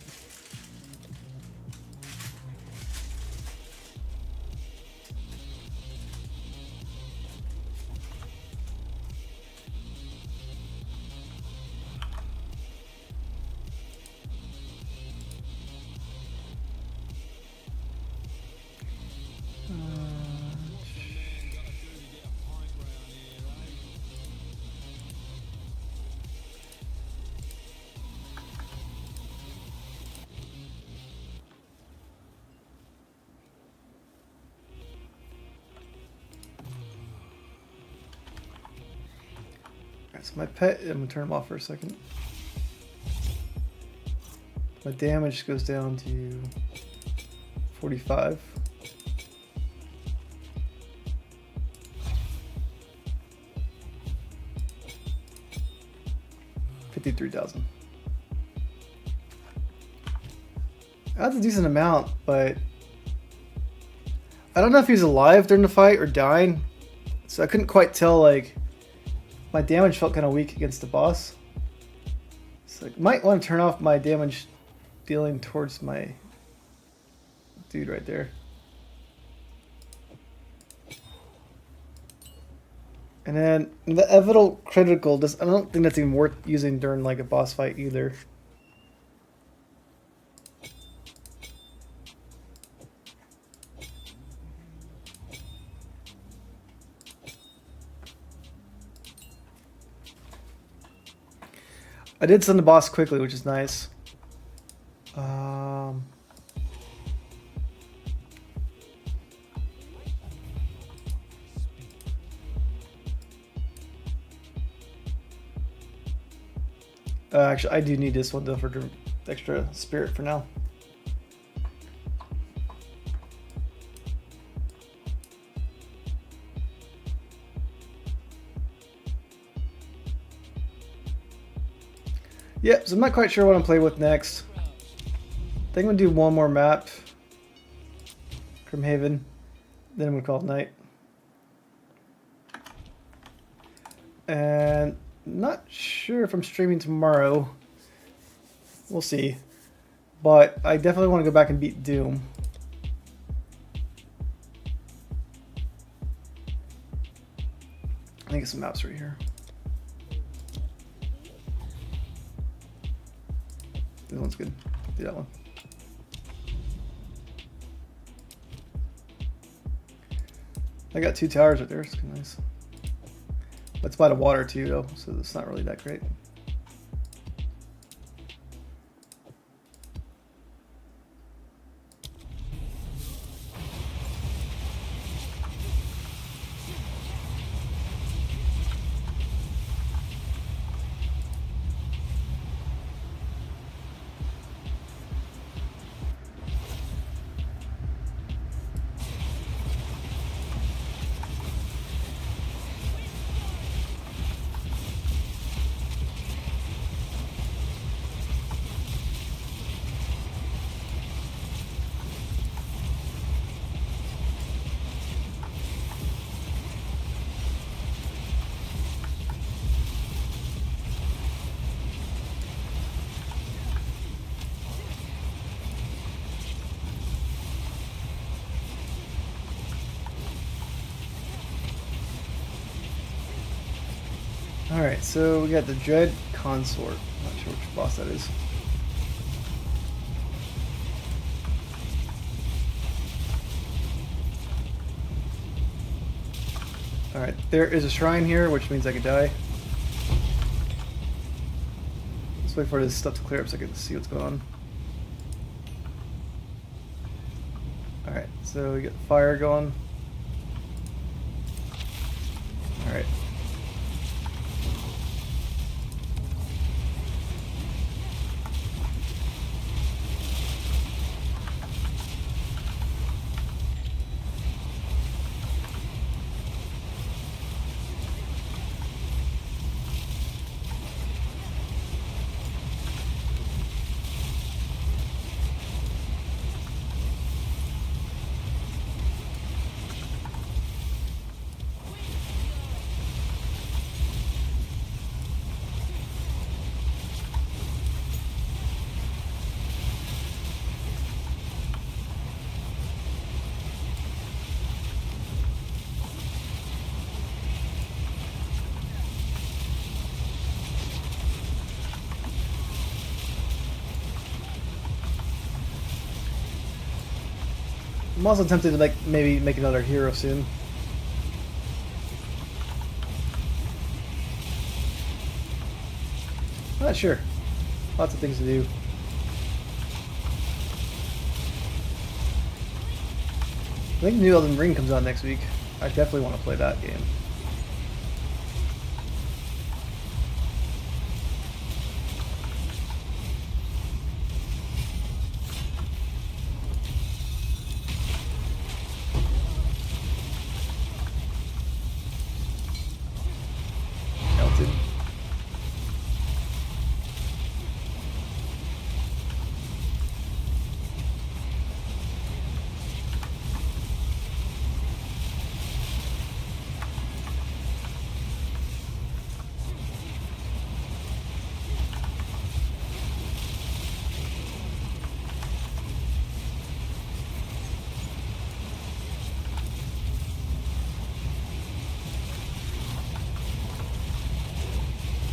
So my pet, I'm gonna turn him off for a second. My damage goes down to 45. $53,000. That's a decent amount, but I don't know if he's alive during the fight or dying, so I couldn't quite tell. Like, my damage felt kind of weak against the boss. So I might want to turn off my damage dealing towards my dude right there. And then the Evital critical, I don't think that's even worth using during like a boss fight either. I did send the boss quickly, which is nice. Actually, I do need this one though for extra spirit for now. Yep, so I'm not quite sure what I'm playing with next. I think I'm gonna do one more map. Grimhaven. Then I'm gonna call it night. And not sure if I'm streaming tomorrow. We'll see. But I definitely want to go back and beat Doom. I think some maps right here. This one's good. Do that one. I got 2 towers right there. It's kind of nice. It's by the water too, though, so it's not really that great. Alright, so we got the Dread Consort. Not sure which boss that is. Alright, there is a shrine here, which means I could die. Let's wait for this stuff to clear up so I can see what's going on. Alright, so we got fire going. Alright. I'm also tempted to maybe make another hero soon. Not sure. Lots of things to do. I think New Elden Ring comes out next week. I definitely want to play that game. Melted.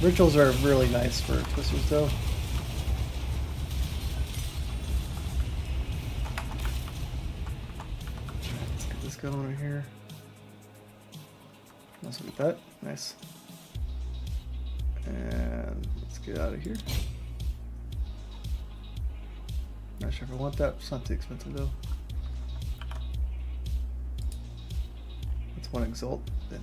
Rituals are really nice for Twisters, though. Let's get this going over here. Also get that. Nice. And let's get out of here. Not sure if I want that. It's not too expensive, though. That's one Exalt. Then,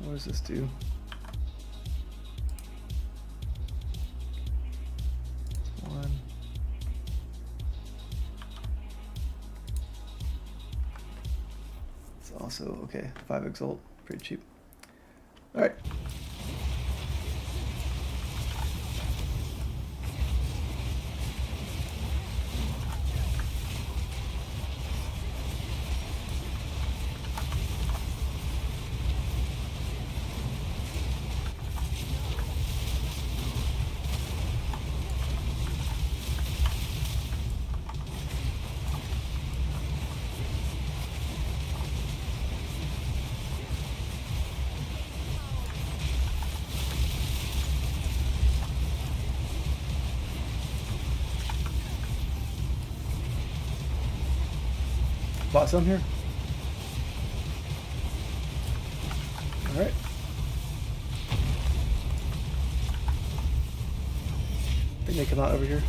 what does this do? One. It's also okay. 5 Exalt, pretty cheap. All right. Bought some here. All right. I think they come out over here.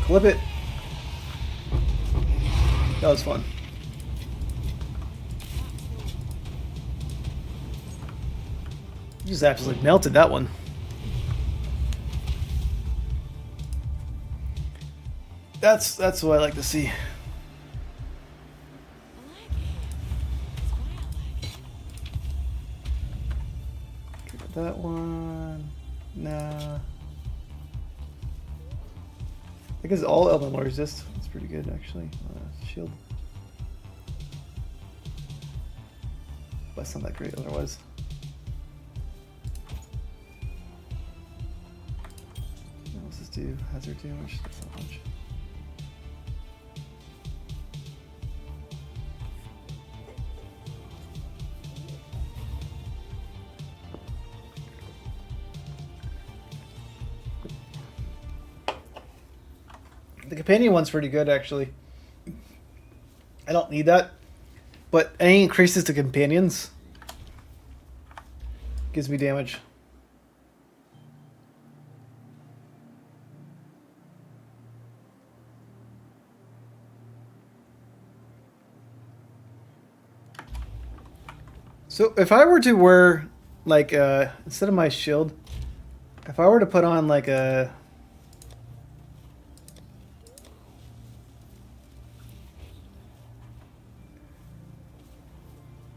Clip it. That was fun. You just absolutely melted that one. That's what I like to see. Get that one. Nah. I think it's all Elden Lord resist. That's pretty good actually. Shield. But it's not that great otherwise. What's this do? Hazard damage? That's not much. The companion one's pretty good, actually. I don't need that, but any increases to companions gives me damage. So if I were to wear, like, instead of my shield, if I were to put on, like, a...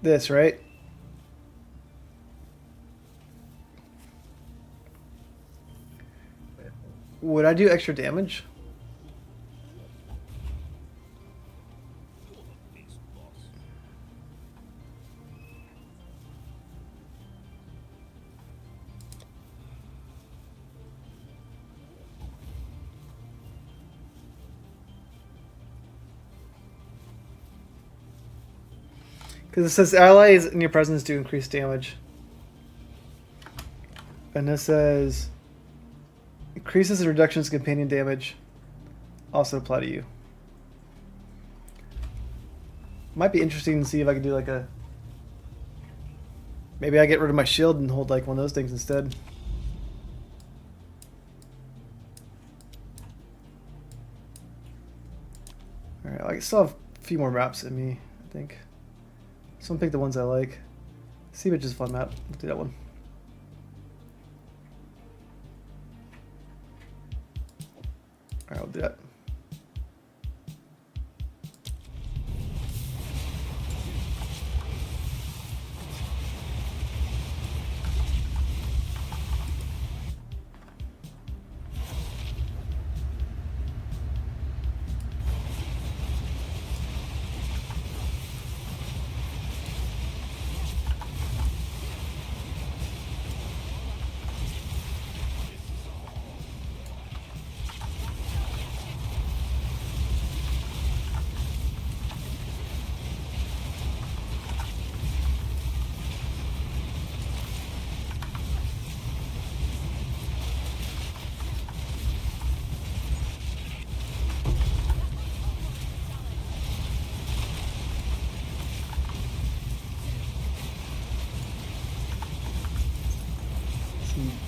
this, right? Would I do extra damage? Because it says allies in your presence do increased damage. And this says increases and reductions in companion damage also apply to you. Might be interesting to see if I can do like a... Maybe I get rid of my shield and hold like one of those things instead. Alright, I still have a few more maps in me, I think. So I'm gonna pick the ones I like. Sea Beach is a fun map. Let's do that one. Alright, I'll do that.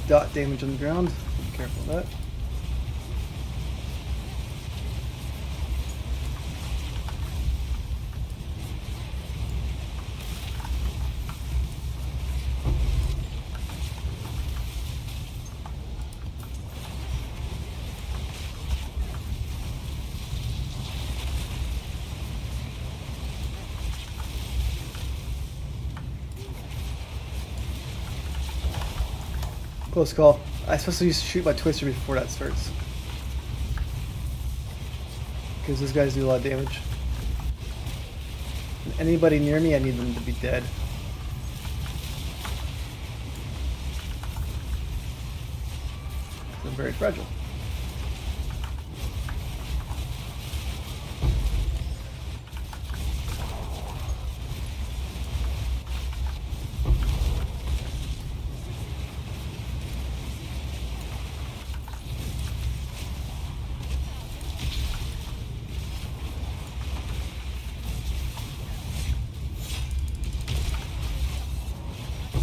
Dot damage on the ground. Be careful of that. Close call. I'm supposed to shoot my twister before that starts. Because those guys do a lot of damage. And anybody near me, I need them to be dead. I'm very fragile.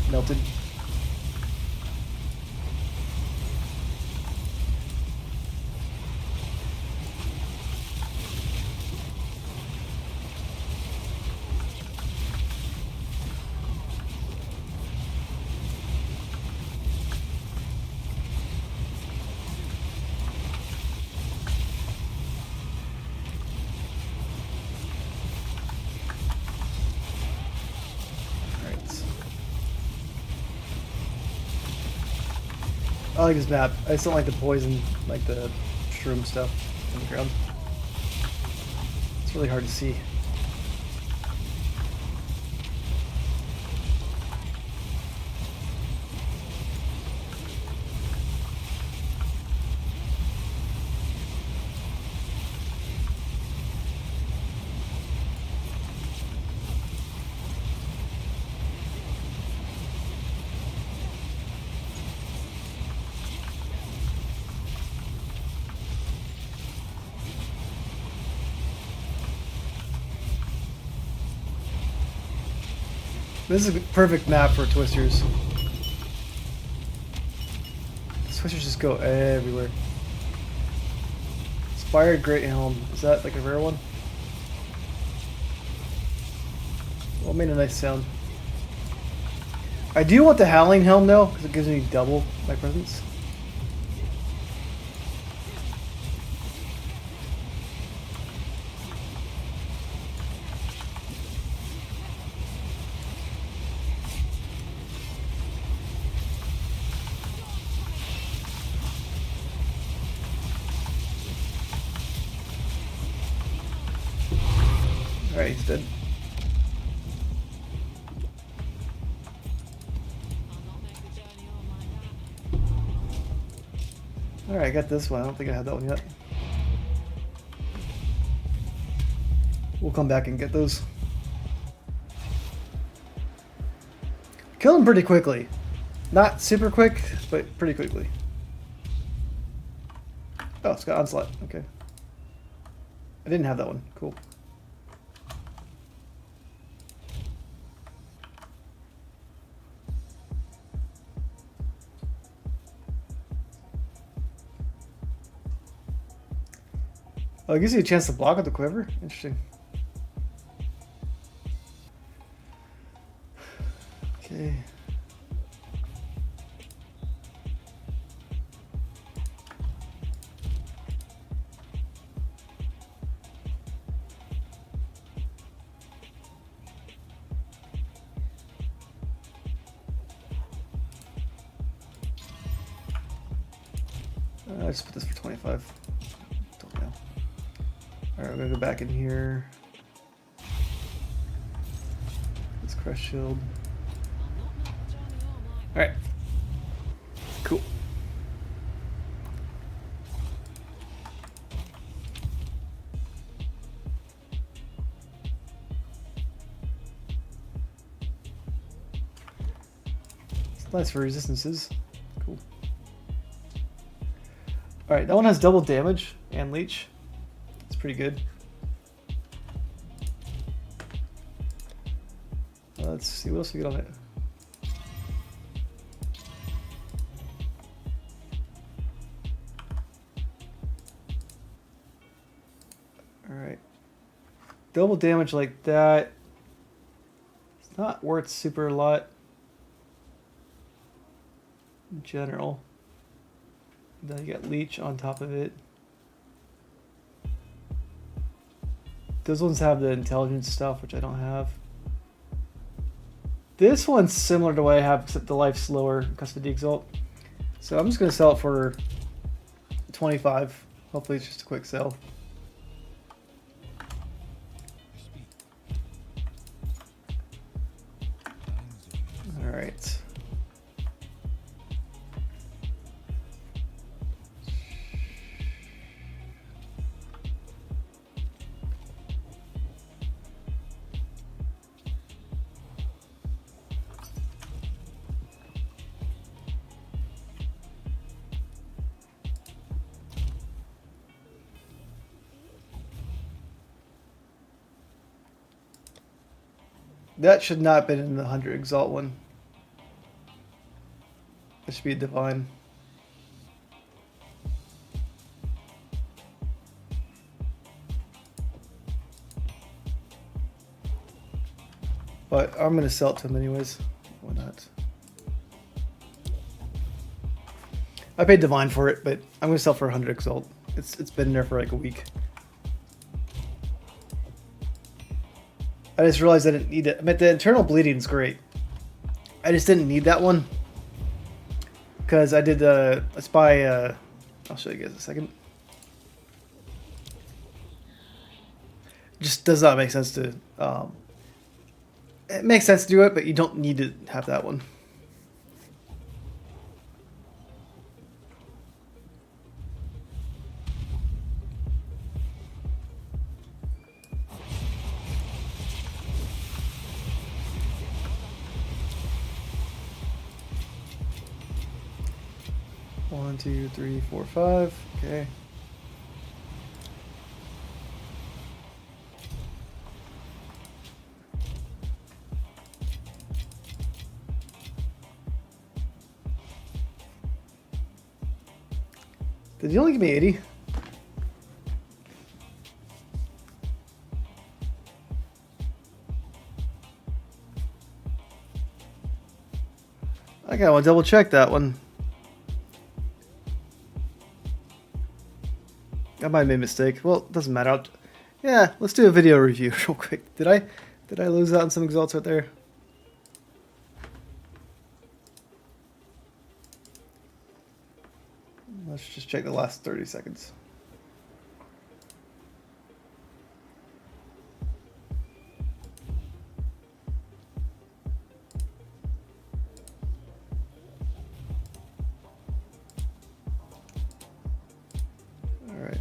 Melted. I like this map. I just don't like the poison, like the shroom stuff on the ground. It's really hard to see. This is a perfect map for twisters. Twisters just go everywhere. Inspired Great Helm. Is that like a rare one? Well, it made a nice sound. I do want the Howling Helm though, because it gives me double my presence. Alright, he's dead. Alright, I got this one. I don't think I had that one yet. We'll come back and get those. Kill him pretty quickly. Not super quick, but pretty quickly. Oh, it's got onslaught. Okay. I didn't have that one. Cool. Oh, it gives you a chance to block with the quiver? Interesting. Okay. I just put this for 25. Don't know. Alright, we're gonna go back in here. Let's crush shield. Alright. Cool. It's nice for resistances. Cool. Alright, that one has double damage and leech. It's pretty good. Let's see what else we get on it. Alright. Double damage like that. It's not worth super a lot in general. Then you got leech on top of it. Those ones have the intelligence stuff, which I don't have. This one's similar to what I have, except the life's slower because of the exalt. So I'm just going to sell it for 25. Hopefully it's just a quick sell. Alright. That should not have been in the 100 exalt one. That should be divine. But I'm going to sell it to him anyways. Why not? I paid divine for it, but I'm going to sell for 100 exalt. It's been there for like a week. I just realized I didn't need it. I mean, the internal bleeding is great. I just didn't need that one. Because I did a spy, I'll show you guys in a second. Just does not make sense to, it makes sense to do it, but you don't need to have that one. One, two, three, four, five. Okay. Did you only give me 80? I gotta double check that one. I might have made a mistake. Well, it doesn't matter. Yeah, let's do a video review real quick. Did I lose out on some exalts right there? Let's just check the last 30 seconds. All right.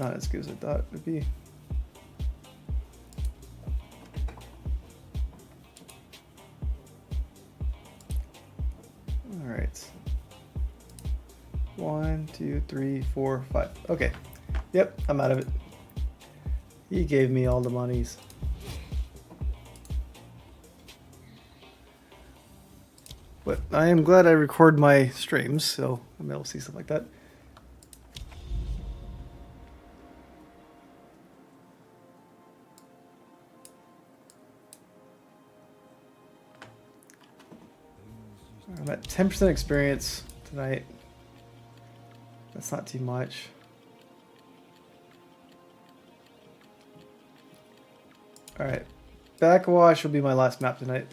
not as good as I thought it would be. All right. 1, 2, 3, 4, 5. Okay. Yep, I'm out of it. He gave me all the monies. But I am glad I record my streams, so I'm able to see stuff like that. I'm at 10% experience tonight. That's not too much. Alright. Backwash will be my last map tonight.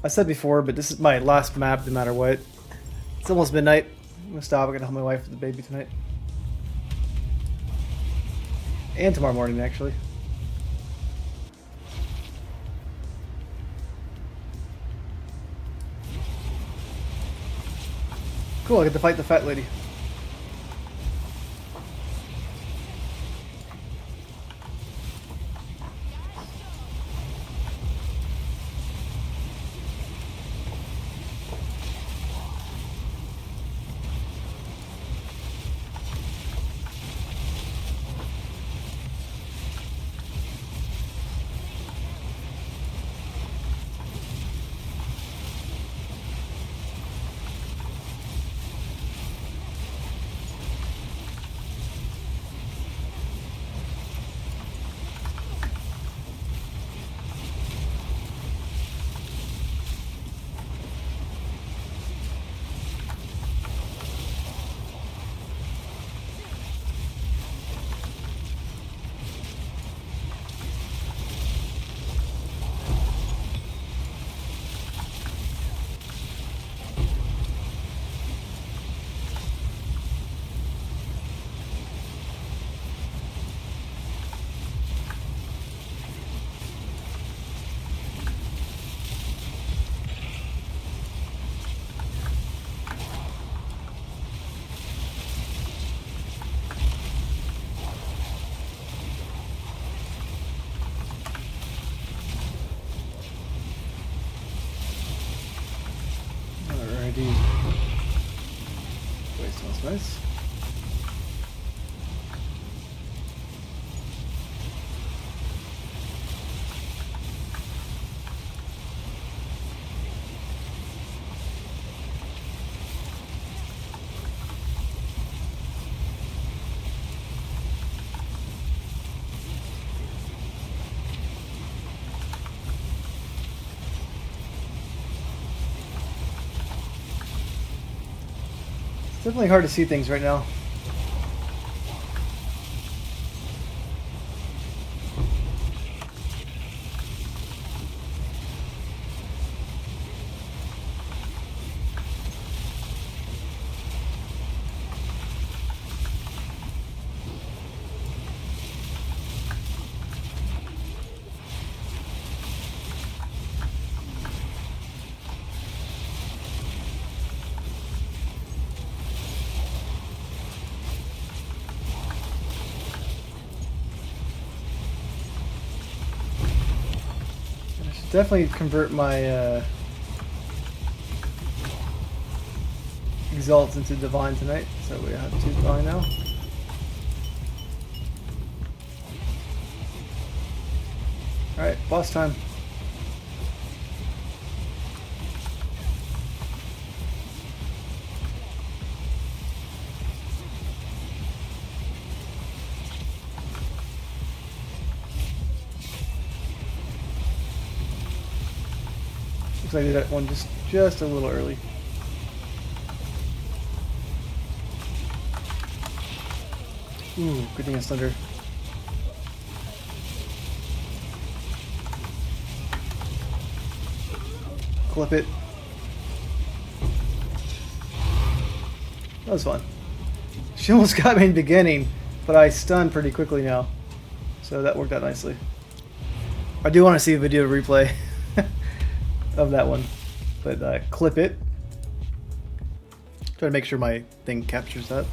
I said before, but this is my last map no matter what. It's almost midnight. I'm gonna stop. I'm gonna help my wife with the baby tonight. And tomorrow morning, actually. Cool, I get to fight the fat lady. Alrighty. Wait, smells nice. It's definitely hard to see things right now. Definitely convert my exalts into divine tonight, so we have 2 divine now. Alright, boss time. Looks like I did that one just a little early. Ooh, good thing it's thunder. Clip it. That was fun. She almost got me in the beginning, but I stunned pretty quickly now. So that worked out nicely. I do want to see a video replay of that one, but clip it. Try to make sure my thing captures that.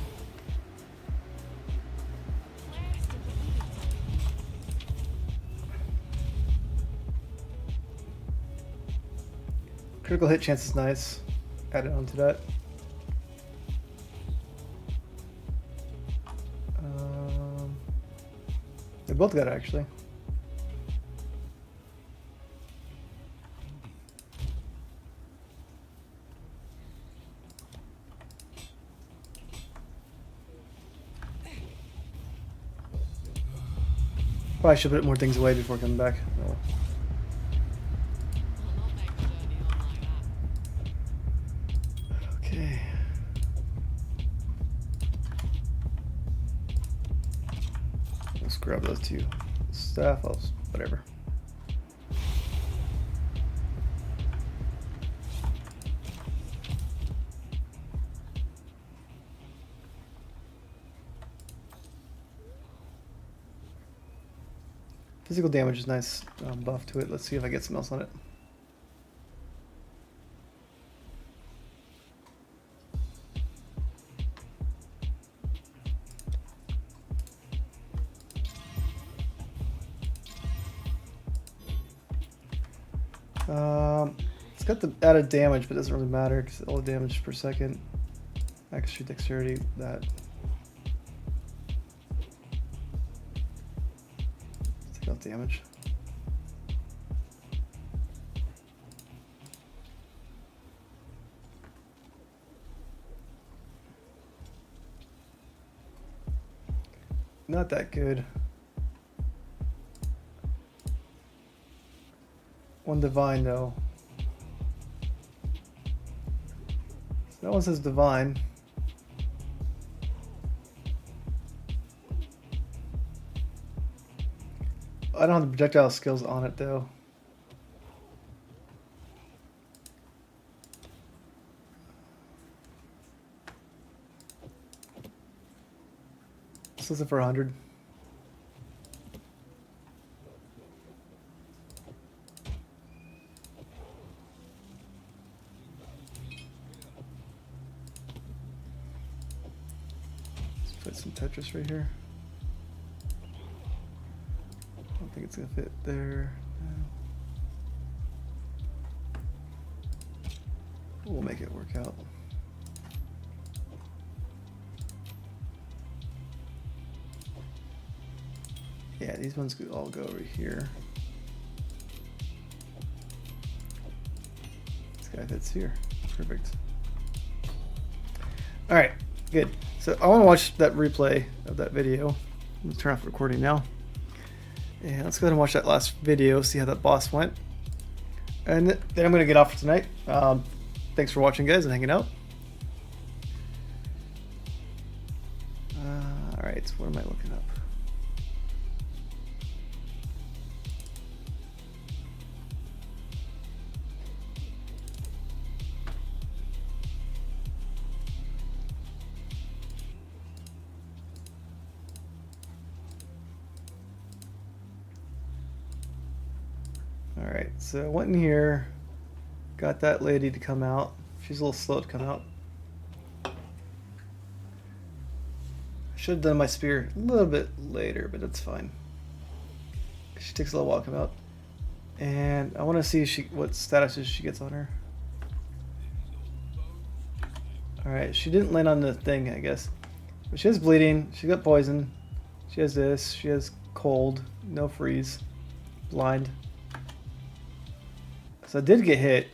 Critical hit chance is nice. Added on to that. They both got it, actually. Probably should put more things away before coming back. Oh. Okay. Let's grab those two staff. Whatever. Physical damage is nice buff to it. Let's see if I get something else on it. It's got the added damage, but it doesn't really matter because all the damage per second. Extra dexterity, that. Let's take out damage. Not that good. One divine though. So that one says divine. I don't have the projectile skills on it though. This is for 100. Let's put some Tetris right here. I don't think it's gonna fit there. No. We'll make it work out. Yeah, these ones could all go over here. This guy fits here. Perfect. Alright, good. So I want to watch that replay of that video. I'm going to turn off the recording now. And let's go ahead and watch that last video, see how that boss went. And then I'm going to get off for tonight. Thanks for watching, guys, and hanging out. Alright, so what am I looking up? Alright, so I went in here, got that lady to come out. She's a little slow to come out. I should have done my spear a little bit later, but that's fine. She takes a little while to come out. And I want to see what statuses she gets on her. Alright, she didn't land on the thing, I guess. But she has bleeding, she got poison. She has this, she has cold, no freeze, blind. So I did get hit.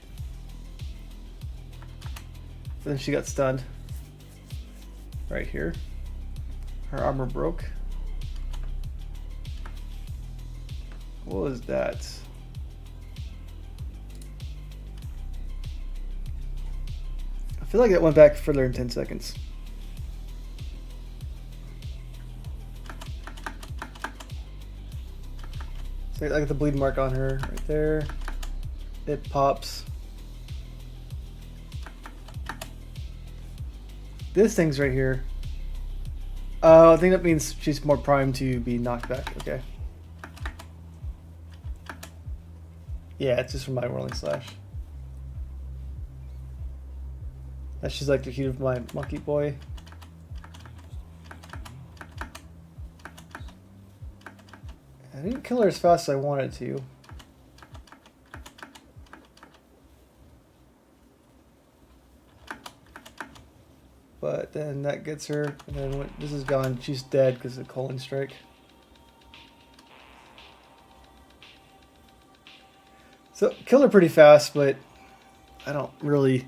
Then she got stunned. Right here. Her armor broke. What was that? I feel like it went back further in 10 seconds. So I got the bleed mark on her right there. It pops. This thing's right here. Oh, I think that means she's more primed to be knocked back. Okay. Yeah, it's just from my whirling slash. That's just like the heat of my monkey boy. I didn't kill her as fast as I wanted to. But then that gets her, and then when this is gone, she's dead because of the colon strike. So killed her pretty fast, but I don't really.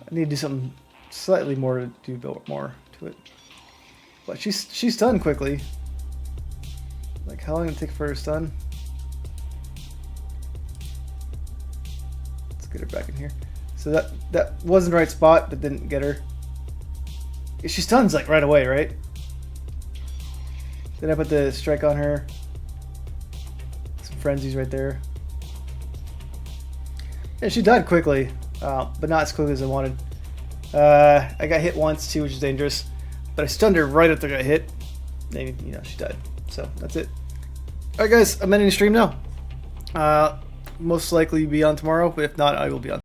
I need to do something slightly more to do more to it. But she's stunned quickly. Like how long did it take for her to stun? Let's get her back in here. So that wasn't the right spot, but didn't get her. She stuns like right away, right? Then I put the strike on her. Some frenzies right there. Yeah, she died quickly, but not as quickly as I wanted. I got hit once too, which is dangerous. But I stunned her right after I got hit. And, you know, she died. So that's it. Alright guys, I'm ending the stream now. Most likely be on tomorrow, but if not, I will be on.